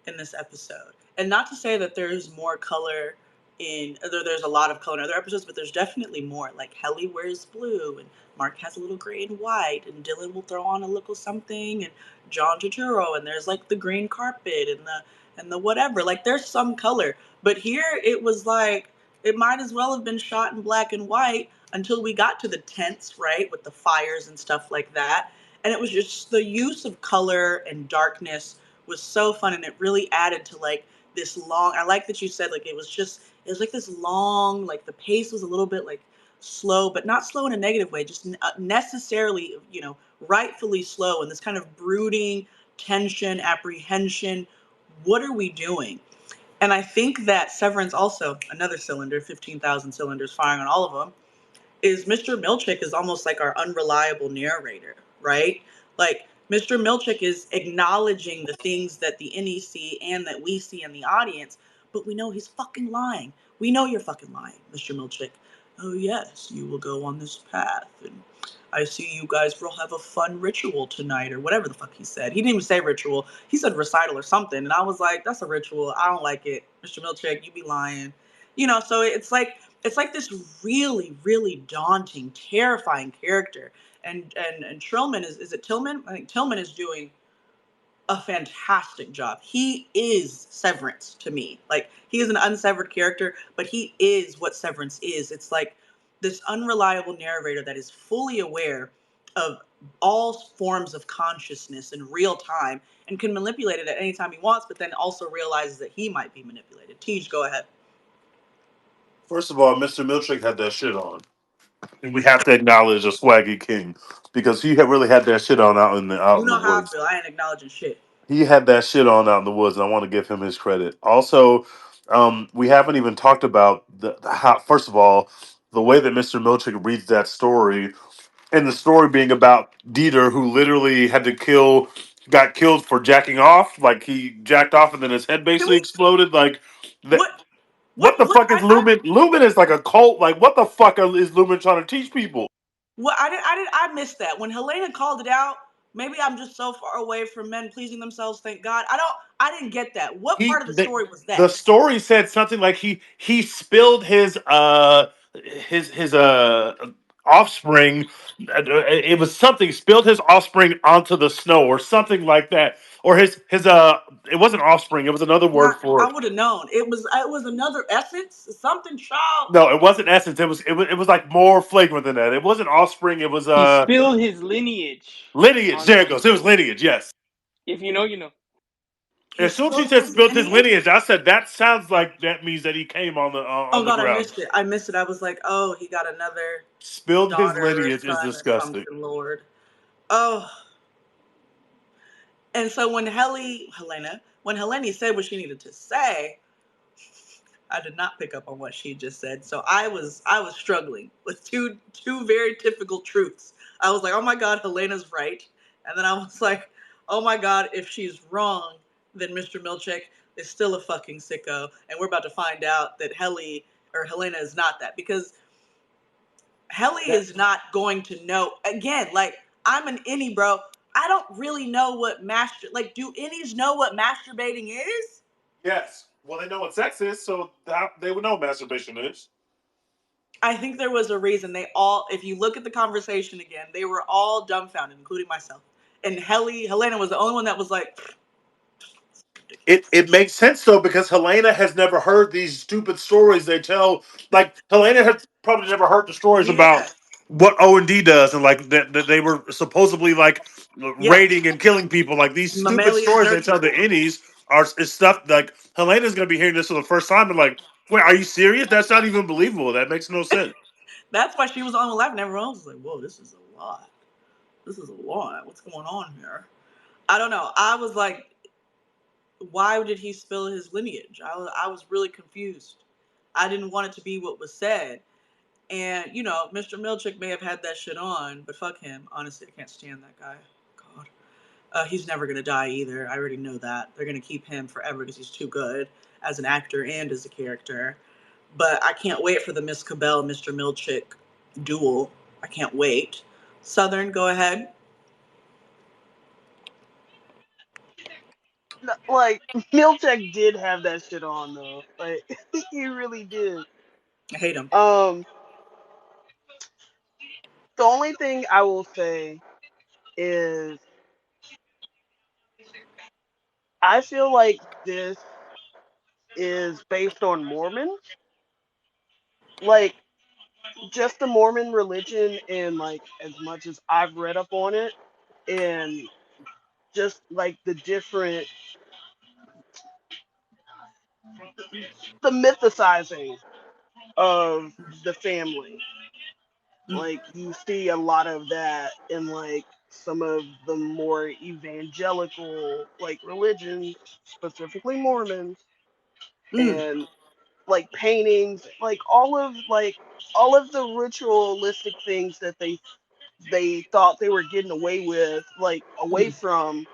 in this episode. And not to say that there's more color there's a lot of color in other episodes, but there's definitely more. Like Helly wears blue, and Mark has a little gray and white, and Dylan will throw on a little something, and John Turturro, and there's like the green carpet and the whatever. Like there's some color, but here it was like it might as well have been shot in black and white until we got to the tents, right, with the fires and stuff like that. And it was just the use of color and darkness was so fun, and it really added to like this long, I like that you said like it was like this long, like the pace was a little bit like slow, but not slow in a negative way, just necessarily, rightfully slow, and this kind of brooding tension, apprehension. What are we doing? And I think that Severance, also another cylinder, 15,000 cylinders firing on all of them, is Mr. Milchick is almost like our unreliable narrator, right? Like Mr. Milchick is acknowledging the things that the NEC and that we see in the audience, but we know he's fucking lying. We know you're fucking lying, Mr. Milchick. Oh yes, you will go on this path, and I see you guys will have a fun ritual tonight, or whatever the fuck he said. He didn't even say ritual. He said recital or something, and I was like, that's a ritual. I don't like it, Mr. Milchick. You be lying. So it's like this really really daunting, terrifying character. And Trillman is it Tillman? I think Tillman is doing a fantastic job. He is Severance to me. Like, he is an unsevered character, but he is what Severance is. It's like this unreliable narrator that is fully aware of all forms of consciousness in real time and can manipulate it at any time he wants, but then also realizes that he might be manipulated. Tej, go ahead. First of all, Mr. Milchick had that shit on. And we have to acknowledge a swaggy king because he had really had that shit on out You in the know how I woods. feel. I ain't acknowledging shit. He had that shit on out in the woods, and I want to give him his credit. Also, we haven't even talked about the how. First of all, the way that Mr. Milchick reads that story, and the story being about Dieter, who literally had to got killed for jacking off. Like, he jacked off, and then his head Can basically we? exploded. Like, that. What? What? What the What? fuck is Lumen? Lumen is like a cult. Like, what the fuck is Lumen trying to teach people? Well, I missed that when Helena called it out. Maybe I'm just so far away from men pleasing themselves. Thank God. I didn't get that. What he part of the the, story was the that? story said something like he spilled his offspring. It was something, spilled his offspring onto the snow or something like that, or his it wasn't offspring, it was another word Not. for I it. would have known. It was another essence. Something child. No, it wasn't essence, it was like more flagrant than that. It wasn't offspring, it was He spilled his lineage lineage. There it onto. goes, it was lineage. Yes. If you know, you know. He As soon as she spilled said his spilled his lineage. lineage, I said that sounds like that means that he came Oh on the God, I ground. missed it. I missed it. I was like, oh, he got another Spilled his daughter or lineage is son or disgusting. something. Lord. Oh. And so when when Helene said what she needed to say, I did not pick up on what she just said. So I was struggling with two very typical truths. I was like, oh my God, Helena's right. And then I was like, oh my God, if she's wrong, then Mr. Milchick is still a fucking sicko. And we're about to find out that Helena is not that. Because Helly That is not going to know. Again, like, I'm an innie, bro. I don't really know what do innies know what masturbating is? yes. Well, they know what sex is, so they would know what masturbation is. I think there was a reason they all, if you look at the conversation again, they were all dumbfounded, including myself. And Helena was the only one that was like, It makes sense though because Helena has never heard these stupid stories they tell. Like, Helena has probably never heard the stories yeah, about what O&D does, and like that they were supposedly like yep, raiding and killing people. Like, these stupid mammalian stories they tell nurture. the innies is stuff like Helena's gonna be hearing this for the first time and like, wait, are you serious? That's not even believable. That makes no sense. That's why she was the only one laughing. Everyone else was like, whoa, this is a lot. This is a lot. What's going on here? I don't know. I was like, why did he spill his lineage? I was really confused. I didn't want it to be what was said. And, Mr. Milchick may have had that shit on, but fuck him. Honestly, I can't stand that guy. God. He's never going to die either. I already know that. They're going to keep him forever because he's too good as an actor and as a character. But I can't wait for the Miss Cabell, Mr. Milchick duel. I can't wait. Southern, go ahead. Like, Miltech did have that shit on though. Like, he really did. I hate him. Um, the only thing I will say is I feel like this is based on Mormons. Like, just the Mormon religion, and like as much as I've read up on it, and just like the mythicizing of the family. Mm, Like, you see a lot of that in like some of the more evangelical like religions, specifically Mormons, mm, and like paintings, all of the ritualistic things that they thought they were getting away with, like away mm. from,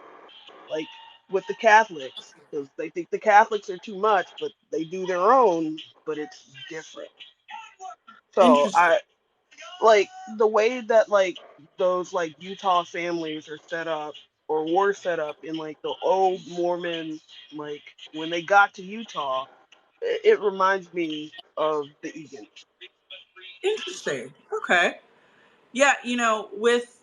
like with the Catholics, because they think the Catholics are too much, but they do their own, but it's different. So Interesting. I like the way that like those like Utah families are set up or were set up in like the old Mormon, like when they got to Utah, It reminds me of the Egan. Interesting. Okay. Yeah, with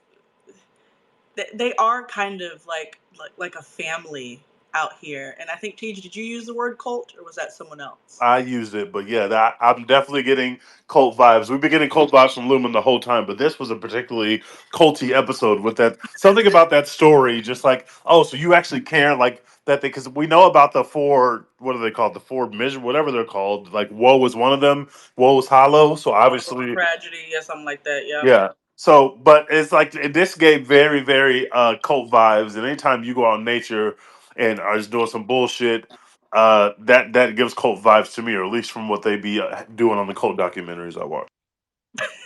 they are kind of like a family out here. And I think, Tej, did you use the word cult or was that someone else? I used it, but yeah, I'm definitely getting cult vibes. We've been getting cult vibes from Lumen the whole time, but this was a particularly culty episode with that something about that story. Just like, oh, so you actually care like that? Because we know about the four. What are they called? The four measure, whatever they're called. Like, woe was one of them. Woe was hollow. So obviously, Tragedy, yeah, something like that. Yep. yeah. So, but it's like this gave very, very cult vibes. And anytime you go out in nature and are just doing some bullshit, that gives cult vibes to me, or at least from what they be doing on the cult documentaries I watch.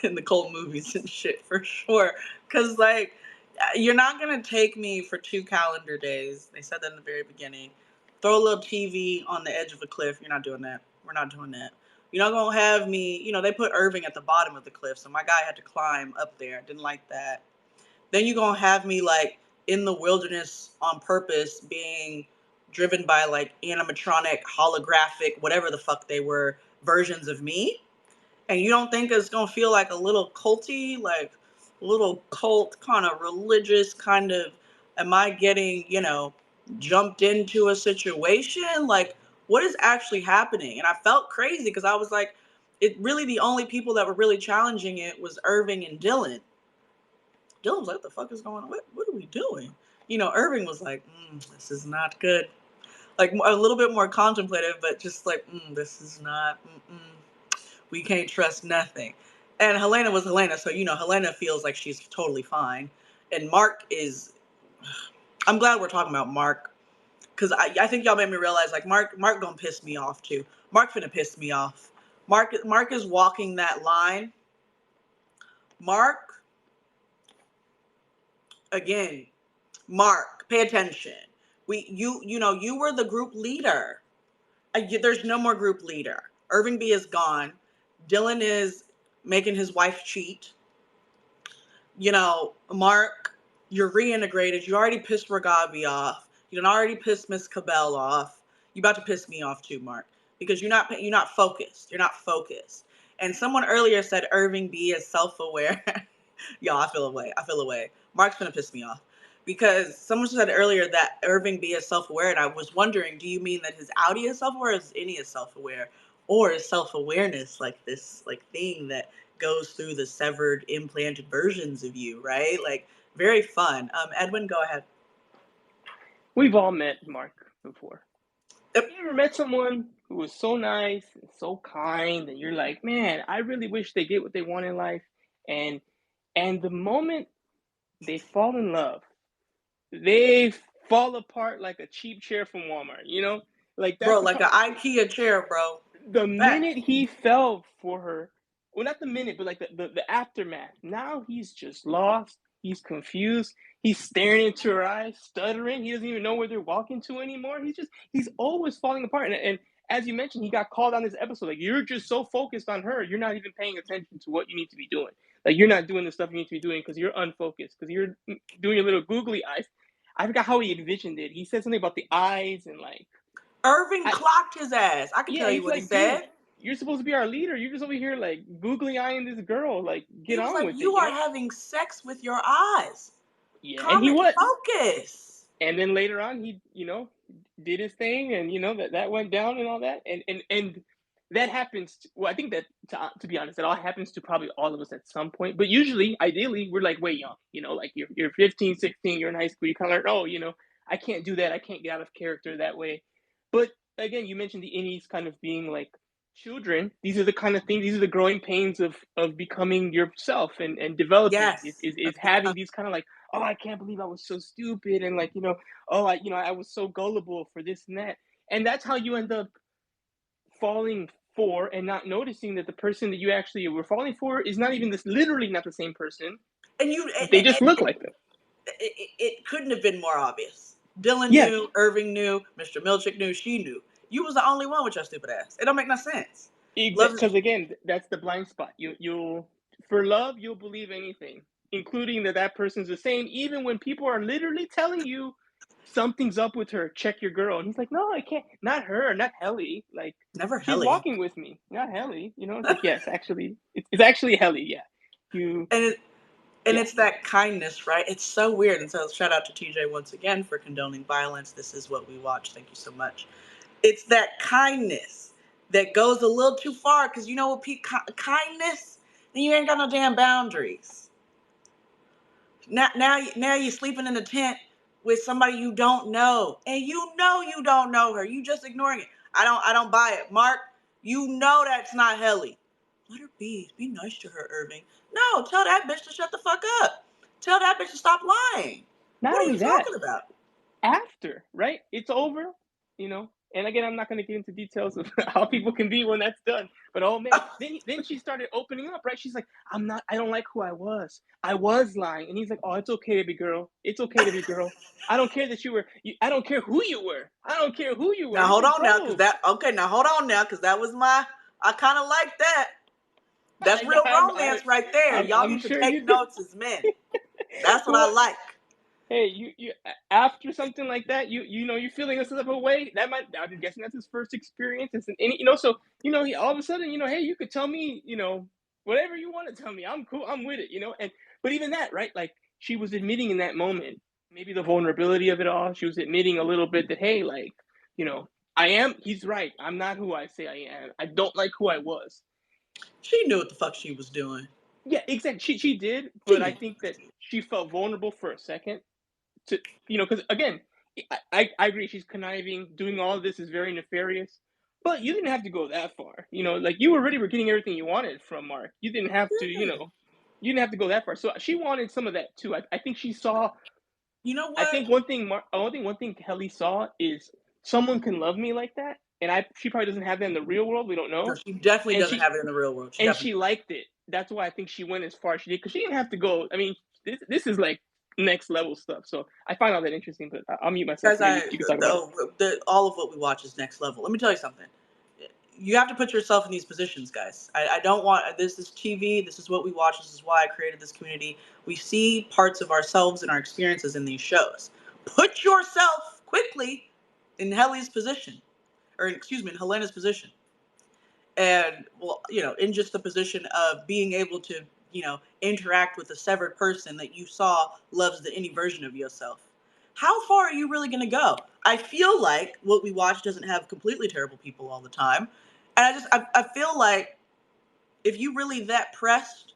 In the cult movies and shit for sure. Because you're not gonna take me for 2 calendar days. They said that in the very beginning. Throw a little TV on the edge of a cliff. You're not doing that. We're not doing that. You're not gonna have me. They put Irving at the bottom of the cliff, so my guy had to climb up there. Didn't like that. Then you're gonna have me in the wilderness on purpose, being driven by animatronic, holographic, whatever the fuck they were, versions of me. And you don't think it's gonna feel like a little culty, like a little cult kind of religious kind of, am I getting, jumped into a situation? Like, what is actually happening? And I felt crazy because I was like, it really, the only people that were really challenging it was Irving and Dylan. Dylan was like, what the fuck is going on? What are we doing? Irving was like, this is not good. Like a little bit more contemplative, but just like, this is not, we can't trust nothing. And Helena was Helena, so Helena feels like she's totally fine. And Mark is, I'm glad we're talking about Mark, because I think y'all made me realize Mark gonna piss me off too. Mark finna piss me off. Mark is walking that line. Mark, again, Mark, pay attention. You were the group leader. There's no more group leader. Irving B is gone. Dylan is making his wife cheat. Mark, you're reintegrated. You already pissed Ragavi off. You done already pissed Miss Cabell off. You about to piss me off too, Mark, because you're not focused. You're not focused. And someone earlier said Irving B is self-aware. Y'all, I feel away. I feel away. Mark's gonna piss me off because someone said earlier that Irving B is self-aware, and I was wondering, do you mean that his Audi is self-aware, or is any is self-aware, or is self-awareness like this thing that goes through the severed implanted versions of you, right? Like, very fun. Edwin, go ahead. We've all met Mark before. Yep. You ever met someone who was so nice and so kind, and you're like, man, I really wish they get what they want in life, and the moment they fall in love, they fall apart like a cheap chair from Walmart. Like that's Bro, the like an IKEA chair, bro. the Fact. minute he fell for her, well, not the minute, but like the aftermath. Now he's just lost. He's confused. He's staring into her eyes, stuttering. He doesn't even know where they're walking to anymore. He's always falling apart. And as you mentioned, he got called on this episode. Like, you're just so focused on her, you're not even paying attention to what you need to be doing. Like, you're not doing the stuff you need to be doing because you're unfocused, because you're doing your little googly eyes. I forgot how he envisioned it. He said something about the eyes and like, Irving clocked his ass. I can yeah, tell you he's what he like, dude, said. you're supposed to be our leader. You're just over here like googly eyeing this girl. Like, He get was on like, with it, you are having sex with your eyes. Yeah, and he Comic was. focus. And then later on, he did his thing, and that went down and all that, and that happens. Well, I think that to be honest, that all happens to probably all of us at some point. But usually, ideally, we're like way young. Like you're 15, 16, you're in high school. You kind of learn, oh, I can't do that. I can't get out of character that way. But again, you mentioned the innies kind of being like children. These are the kind of things. These are the growing pains of becoming yourself and developing. Yes. Is Of having becoming. these kind of like, oh, I can't believe I was so stupid, and like, oh, I was so gullible for this and that. And that's how you end up falling for and not noticing that the person that you actually were falling for is not even this, literally not the same person. And you, They just look like them. it couldn't have been more obvious. Dylan Yeah, knew, Irving knew, Mr. Milchick knew, she knew. You was the only one with your stupid ass. It don't make no sense. Love because again, that's the blind spot. You'll for love, you'll believe anything, including that person's the same, even when people are literally telling you something's up with her. Check your girl. And he's like, no, I can't. Not her. Not Helly. Like, Never she's Helly. walking with me. Not Helly. You know, it's like, yes, actually, it's actually Helly. Yeah. You, And and yeah. it's that kindness, right? It's so weird. And so shout out to TJ once again for condoning violence. This is what we watch. Thank you so much. It's that kindness that goes a little too far because you know what, kindness, then you ain't got no damn boundaries. Now you're sleeping in a tent with somebody you don't know, and you don't know her. You just ignoring it. I don't buy it, Mark. You know that's not Helly. Let her be. Be nice to her, Irving. No, tell that bitch to shut the fuck up. Tell that bitch to stop lying. Not What are only you that, talking about? after, right? It's over, you know. And again, I'm not going to get into details of how people can be when that's done. But oh man, then she started opening up, right? She's like, I'm not. I don't like who I was. I was lying, and he's like, oh, it's okay to be girl. It's okay to be girl. I don't care that you were. I don't care who you were. I don't care who you were. Now And it's hold like, on now, cause bro, that okay. Now hold on now, cause that was my. I kind of like that. That's I know real romance right there. Y'all I'm need to sure you take do. notes as men. That's what I Well, like. hey, you after something like that, you know you're feeling a type of way. That might, I'm guessing that's his first experience. And you know, so you know, he all of a sudden, you know, hey, you could tell me, you know, whatever you want to tell me. I'm cool. I'm with it. You know, and but even that, right? Like she was admitting in that moment, maybe the vulnerability of it all. She was admitting a little bit that, hey, like, you know, I am. He's right. I'm not who I say I am. I don't like who I was. She knew what the fuck she was doing. Yeah, exactly. She did, She but I knew. think that she felt vulnerable for a second to, you know, because again, I agree, she's conniving, doing all of this is very nefarious, but you didn't have to go that far. You know, like you already were getting everything you wanted from Mark. You didn't have to, you Yeah. know, you didn't have to go that far. So she wanted some of that too. I think she saw. You know I what? think one thing Helly saw is someone can love me like that, and she probably doesn't have that in the real world. We don't No, know, she definitely and doesn't have it in the real world. She definitely she doesn't. liked it. That's why I think she went as far as she did because she didn't have to go. I mean, this is like next level stuff. So I find all that interesting. But I'll mute myself. Guys, Maybe you can talk about it. all of what we watch is next level. Let me tell you something. You have to put yourself in these positions, guys. I don't want this is TV. This is what we watch. This is why I created this community. We see parts of ourselves and our experiences in these shows. Put yourself quickly in Helly's position, or excuse me, in Helena's position, and well, you know, in just the position of being able to, you know, interact with a severed person that you saw loves the any version of yourself. How far are you really going to go? I feel like what we watch doesn't have completely terrible people all the time, and I feel like if you really that pressed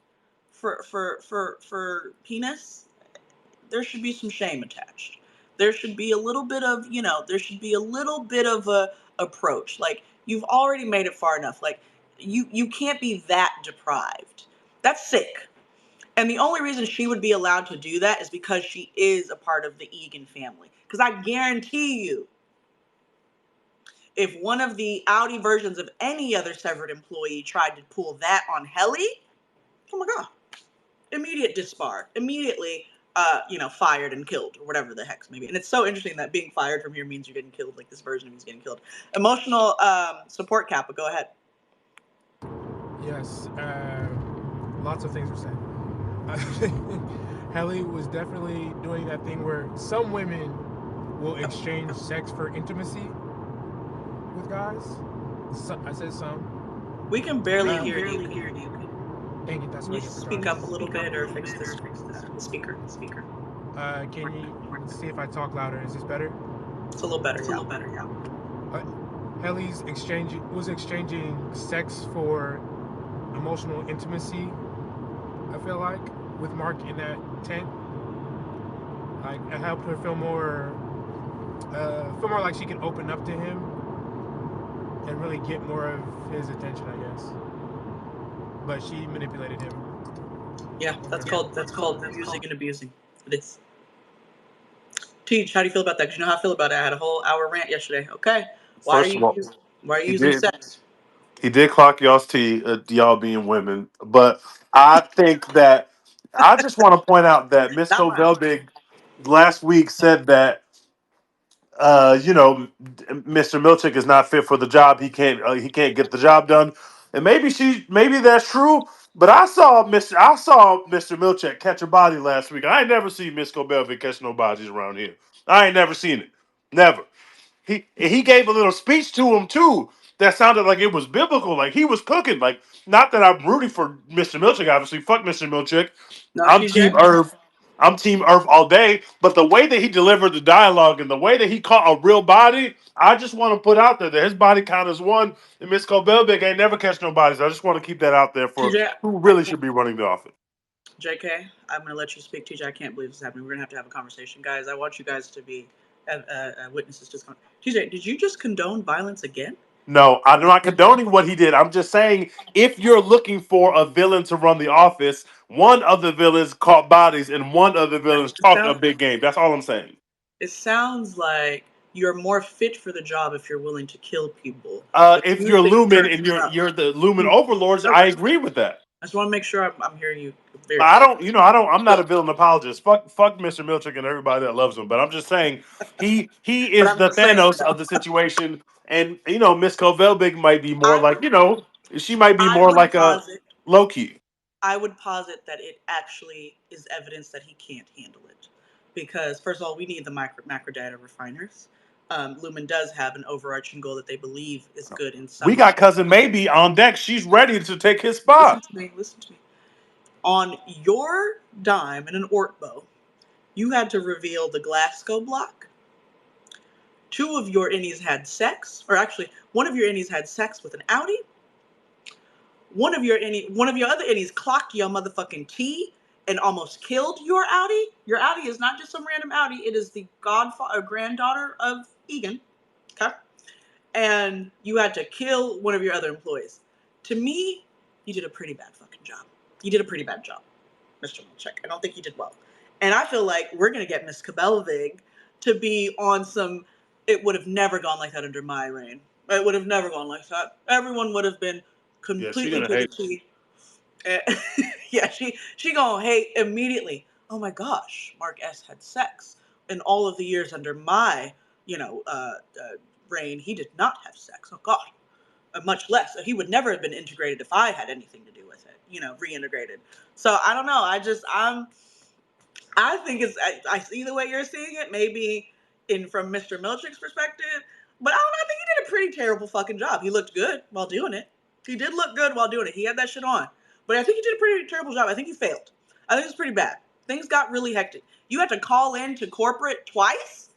for penis, there should be some shame attached. There should be a little bit of, you know, there should be a little bit of a approach. Like you've already made it far enough. Like you can't be that deprived. That's sick. And the only reason she would be allowed to do that is because she is a part of the Egan family. Because I guarantee you, if one of the Audi versions of any other severed employee tried to pull that on Helly, oh my god, immediate disbar, immediately, you know, fired and killed, or whatever the heck's maybe. And it's so interesting that being fired from here means you're getting killed. Like this version of me's getting killed. Emotional support, Kappa. Go ahead. Yes, lots of things were said. Helly was definitely doing that thing where some women will exchange sex for intimacy with guys. I said some. We can barely We can hear you. barely hear you. Dang it, that's Can what you I get for speak trying. up a little bit or fix this the speaker? Can you see if I talk louder? Is this better? It's a little better, It's a yeah. little better, yeah. Helly's exchanging sex for emotional intimacy. I feel like with Mark in that tent, like it helped her feel more like she can open up to him and really get more of his attention, I guess. But she manipulated him. Yeah, that's called using and abusing. It is. Teach, how do you feel about that? Because you know how I feel about it. I had a whole hour rant yesterday. Okay, why are First of you all, why are you he using did sex? he did clock y'all's tea, y'all being women. But I think that I just want to point out that Miss Not mine. Velbig last week said that you know, Mr. Milchick is not fit for the job. He can't get the job done. And maybe that's true. But I saw Mr. Milchick catch a body last week. I ain't never seen Miss Belvin catch no bodies around here. I ain't never seen it. Never. He gave a little speech to him too that sounded like it was biblical, like he was cooking. Like, not that I'm rooting for Mr. Milchick, obviously. Fuck Mr. Milchick. No, I'm Team TJ. Irv. I'm Team Irv all day. But the way that he delivered the dialogue and the way that he caught a real body, I just want to put out there that his body count is one, and Miss Kobeljik ain't never catch no bodies. I just want to keep that out there for TJ, who I really can't. should be running the office. JK, I'm gonna let you speak. TJ, I can't believe this is happening. We're gonna have to have a conversation, guys. I want you guys to be witnesses to this. TJ, did you just condone violence again? No, I'm not condoning what he did. I'm just saying if you're looking for a villain to run the office, one of the villains caught bodies and one of the No, villains talked a big game. That's all I'm saying. it sounds like you're more fit for the job if you're willing to kill people. The If few you're things Lumen turning and you up. you're the Lumen No, overlords, I agree with that. I just want to make sure I'm hearing you very I clear. don't, I'm not a villain apologist. Fuck Mr. Milchick and everybody that loves him. But I'm just saying he But is I'm the just saying Thanos though, of the situation, and Miss Kovelbig might be more I like, would she might be I more would like a posit Loki. I would posit that it actually is evidence that he can't handle it. Because, first of all, we need the macro data refiners. Lumen does have an overarching goal that they believe is good in We some got respect. cousin Maybe on deck. She's ready to take his spot. Listen to me, listen to me. On your dime and an orc bow, you had to reveal the Glasgow block. Two of your innies had sex, or actually, one of your innies had sex with an Audi. One of your other innies clocked your motherfucking T and almost killed your Audi. Your Audi is not just some random Audi; it is the godfather, granddaughter of Egan. Okay, and you had to kill one of your other employees. To me, you did a pretty bad fucking job. You did a pretty bad job, Mr. Milchick. I don't think you did well, and I feel like we're gonna get Miss Kabelvig to be on some. It would have never gone like that under my reign. It would have never gone like that. Everyone would have been Yeah, she completely gonna to the hate. T. Eh, yeah, she gonna hate immediately. Oh my gosh, Mark S had sex in all of the years under my, you know, reign. He did not have sex. Oh God, much less. He would never have been integrated if I had anything to do with it. Reintegrated. So I don't know. I think I see the way you're seeing it, maybe in from Mr. Milchick's perspective, but I don't know. I think he did a pretty terrible fucking job. He looked good while doing it. He did look good while doing it. He had that shit on, but I think he did a pretty terrible job. I think he failed. I think it's pretty bad. Things got really hectic. You had to call in to corporate twice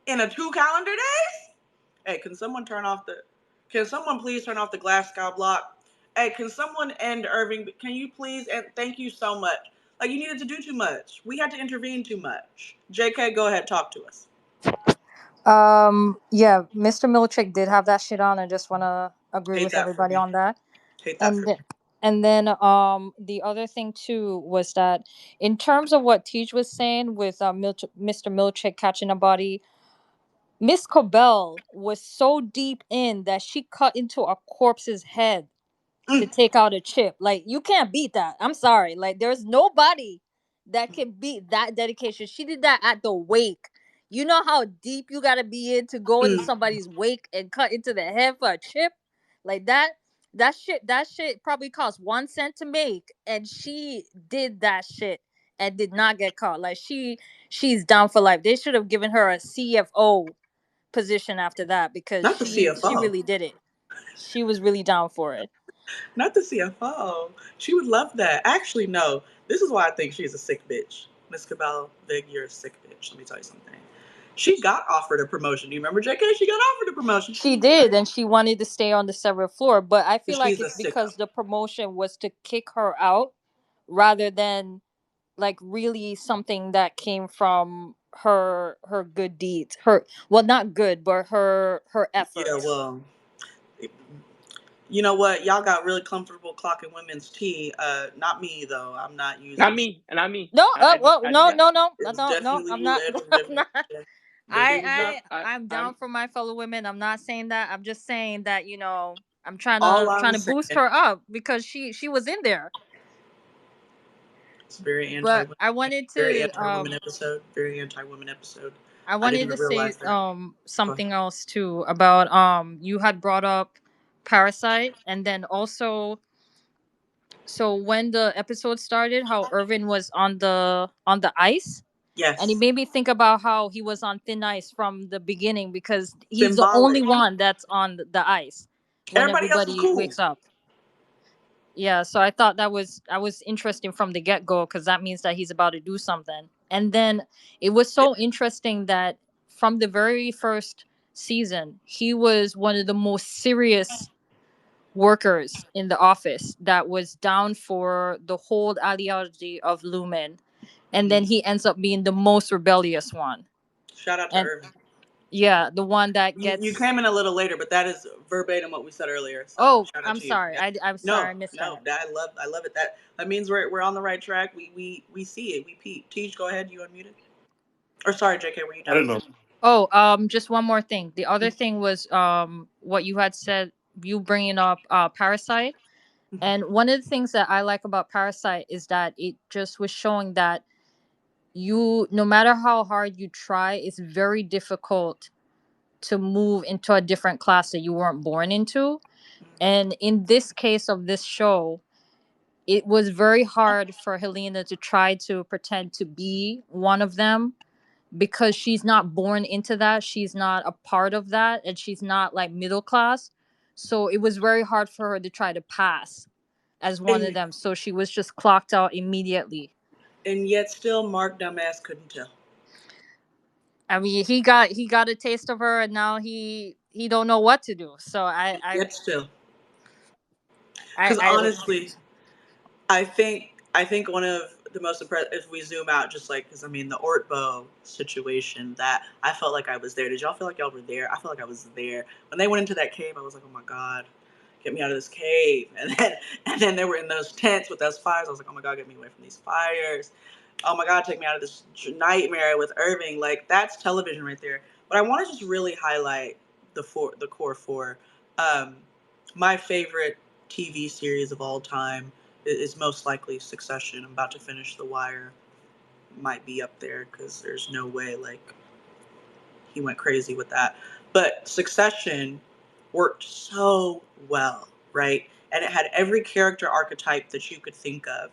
in a 2 calendar days. Hey, can someone please turn off the glass sky block? Hey, can someone end Irving? Can you please? And thank you so much. Like, you needed to do too much. We had to intervene too much. JK, go ahead, talk to us. Yeah, Mr. Milchick did have that shit on. I just wanna agree Hate with that for everybody me. on that. Hate that And for me. th- and then the other thing too was that in terms of what Teach was saying with Mr. Milchick catching a body, Miss Cobell was so deep in that she cut into a corpse's head to Mm, take out a chip. Like, you can't beat that. I'm sorry. Like, there's nobody that can beat that dedication. She did that at the wake. You know how deep you gotta be in to go into mm. somebody's wake and cut into the head for a chip? Like that. That shit probably cost 1 cent to make, and she did that shit and did not get caught. Like, she's down for life. They should have given her a CFO position after that, because Not the she CFO. really did it. She was really down for it. Not the CFO. She would love that. Actually, no. This is why I think she's a sick bitch. Miss Cabell, Big, you're a sick bitch. Let me tell you something. She got offered a promotion. Do you remember, JK? She got offered a promotion. She She didn't take did, it. and she wanted to stay on the seventh floor. But I feel Because like she's a it's sicko. because the promotion was to kick her out rather than like really something that came from her good deeds. Her, well, not good, but her Yeah, efforts. well, you know what? Y'all got really comfortable clocking women's tea. Not me though. I'm not Not using. me, not me. No, I did no, that. no, no, no, It's no, no. definitely I'm you, not. Ed, and I'm definitely not. definitely It was you. not. I'm I'm. down for my fellow women. I'm not saying that. I'm just saying that, I'm trying All to I'm trying to boost saying, her up because she was in there. it's very But anti-women, I wanted very to anti-women episode, very anti-women episode. I I didn't wanted to even say realize that. Go ahead. something else too about you had brought up Parasite, and then also, so when the episode started, how Irvin was on the ice. And it Yes. made me think about how he was on thin ice from the beginning because he's the only Symbolic. one that's on the ice when Everybody else is everybody cool. wakes up. Yeah, so I thought that was interesting from the get go because that means that he's about to do something. And then it was so interesting that from the very first season, he was one of the most serious workers in the office that was down for the whole ideology of Lumen. And then Mhm. he ends up being the most rebellious one. Shout out to And Irving. yeah, the one that You gets. came in a little later, but that is verbatim what we said earlier. So Oh, shout out I'm to you. sorry. Yeah. I'm sorry No, I missed no, that. I love it. That means we're on the right track. We see it. We peep. Teach, go ahead. You unmuted. Or sorry, JK, were you I done? don't know. Oh, just one more thing. The other thing was what you had said, you bringing up Parasite. And one of the things that I like about Parasite is that it just was showing that you, no matter how hard you try, it's very difficult to move into a different class that you weren't born into. And in this case of this show, it was very hard for Helena to try to pretend to be one of them because she's not born into that. She's not a part of that, and she's not like middle class. So it was very hard for her to try to pass as one of And them. So she was just clocked out immediately. and yet still Mark dumbass couldn't tell. I mean, he got a taste of her, and now he don't know what to do. So Yet still. I, Because I honestly, I think one of the most impressive, if we zoom out, just like, because I mean the Ortbo situation, that I felt like I was there. Did y'all feel like y'all were there? I felt like I was there when they went into that cave. I was like, oh my god, get me out of this cave. And then they were in those tents with those fires. I was like, oh my god, get me away from these fires. Oh my god, take me out of this nightmare with Irving. Like, that's television right there. But I want to just really highlight the core four. Um, my favorite TV series of all time is most likely Succession. I'm about to finish The Wire. Might be up there because there's no way like he went crazy with that. But Succession worked so well, right? And it had every character archetype that you could think of.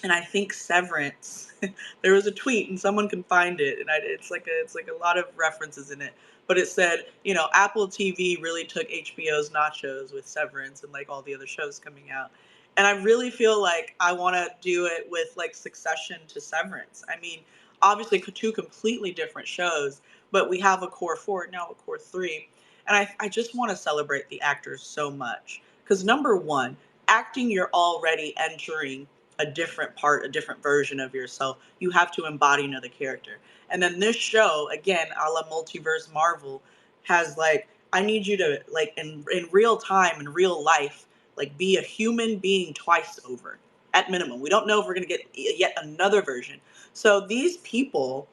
And I think Severance. There was a tweet, and someone can find it, and it's like a lot of references in it. But it said, Apple TV really took HBO's nachos with Severance and like all the other shows coming out. And I really feel like I want to do it with like Succession to Severance. I mean, obviously two completely different shows, but we have a core four, now a core three. And I just want to celebrate the actors so much. Because number one, acting, you're already entering a different part, a different version of yourself. You have to embody another character. And then this show, again, a la multiverse Marvel, has like, I need you to like in real time, in real life, like be a human being twice over at minimum. We don't know if we're gonna get yet another version. So these people,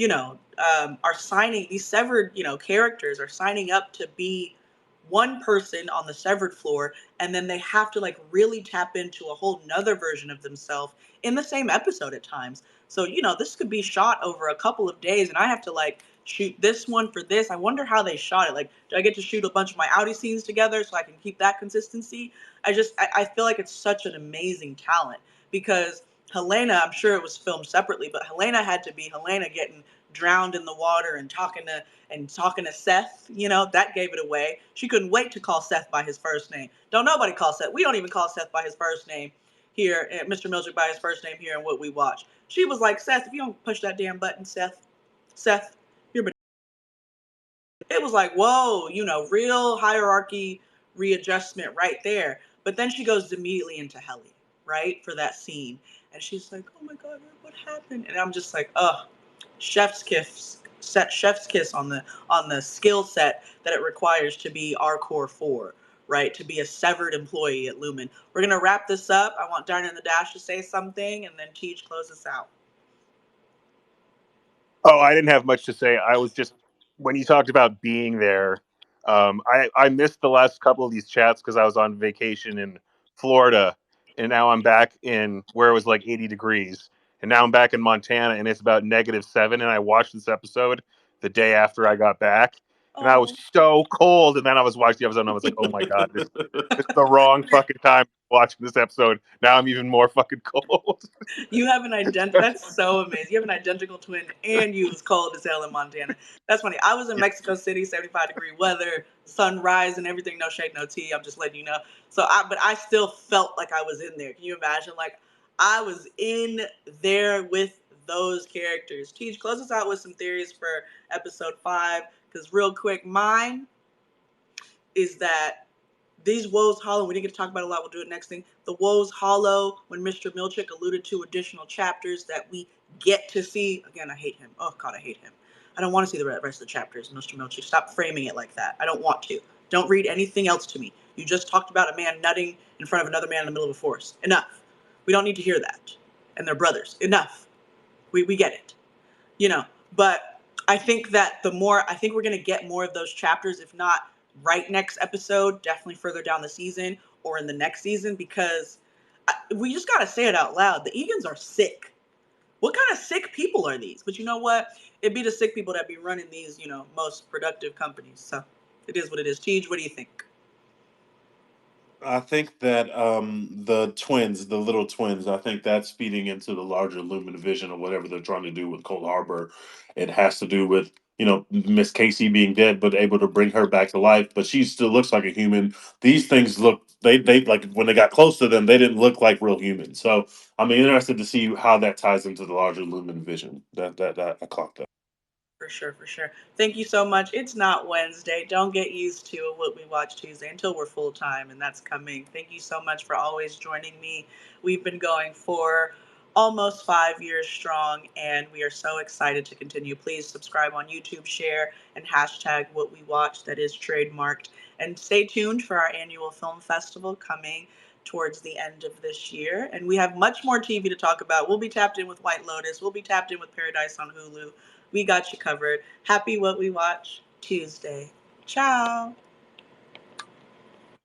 are signing, these severed, characters are signing up to be one person on the severed floor, and then they have to like really tap into a whole nother version of themselves in the same episode at times. So, this could be shot over a couple of days, and I have to like shoot this one for this. I wonder how they shot it. Like, do I get to shoot a bunch of my Audi scenes together so I can keep that consistency? I feel like it's such an amazing talent because Helena, I'm sure it was filmed separately, but Helena had to be Helena getting drowned in the water and talking to Seth. That gave it away. She couldn't wait to call Seth by his first name. Don't nobody call Seth. We don't even call Seth by his first name here, Mr. Mildred by his first name here in what we watch. She was like, Seth, if you don't push that damn button, Seth, you're. It was like, whoa, real hierarchy readjustment right there. But then she goes immediately into Helly, right, for that scene. And she's like, oh my God, what happened? And I'm just like, chef's kiss on the skill set that it requires to be our core four, right? To be a severed employee at Lumen. We're gonna wrap this up. I want Darn in the Dash to say something, and then Teach close us out. Oh, I didn't have much to say. I was just, when you talked about being there, I missed the last couple of these chats because I was on vacation in Florida, and now I'm back in where it was like 80 degrees, and now I'm back in Montana, and it's about -7. And I watched this episode the day after I got back, and I was Oh, so cold. And then I was watching the episode, and I was like, "Oh my god, this is the wrong fucking time watching this episode." Now I'm even more fucking cold. you have an That's so amazing. You have an identical twin, and you was cold as hell in Montana. That's funny. I was in Mexico City, 75-degree weather, sunrise and everything. No shade, no tea. I'm just letting you know. But I still felt like I was in there. Can you imagine? Like I was in there with those characters. Teach, close us out with some theories for episode 5. Because real quick, mine is that these woes hollow. We didn't get to talk about it a lot. We'll do it next thing. The woes hollow. When Mr. Milchick alluded to additional chapters that we get to see. Again, I hate him. Oh God, I hate him. I don't want to see the rest of the chapters. Mr. Milchick, stop framing it like that. I don't want to. Don't read anything else to me. You just talked about a man nutting in front of another man in the middle of a forest. Enough. We don't need to hear that. And they're brothers. Enough. We get it. You know, but I think that I think we're going to get more of those chapters, if not right next episode, definitely further down the season or in the next season, because we just got to say it out loud. The Egans are sick. What kind of sick people are these? But you know what? It'd be the sick people that be running these, most productive companies. So it is what it is. Tej, what do you think? I think that the twins, the little twins, I think that's feeding into the larger Lumen vision or whatever they're trying to do with Cold Harbor. It has to do with, Miss Casey being dead, but able to bring her back to life. But she still looks like a human. These things look, they like when they got close to them, they didn't look like real humans. So I'm interested to see how that ties into the larger Lumen vision. That I clocked that. For sure, for sure. Thank you so much. It's not Wednesday. Don't get used to what we watch Tuesday until we're full time, and that's coming. Thank you so much for always joining me. We've been going for almost 5 years strong, and we are so excited to continue. Please subscribe on YouTube, share, and hashtag what we watch. That is trademarked. And stay tuned for our annual film festival coming towards the end of this year. And we have much more TV to talk about. We'll be tapped in with White Lotus. We'll be tapped in with Paradise on Hulu. We got you covered. Happy What We Watch Tuesday. Ciao.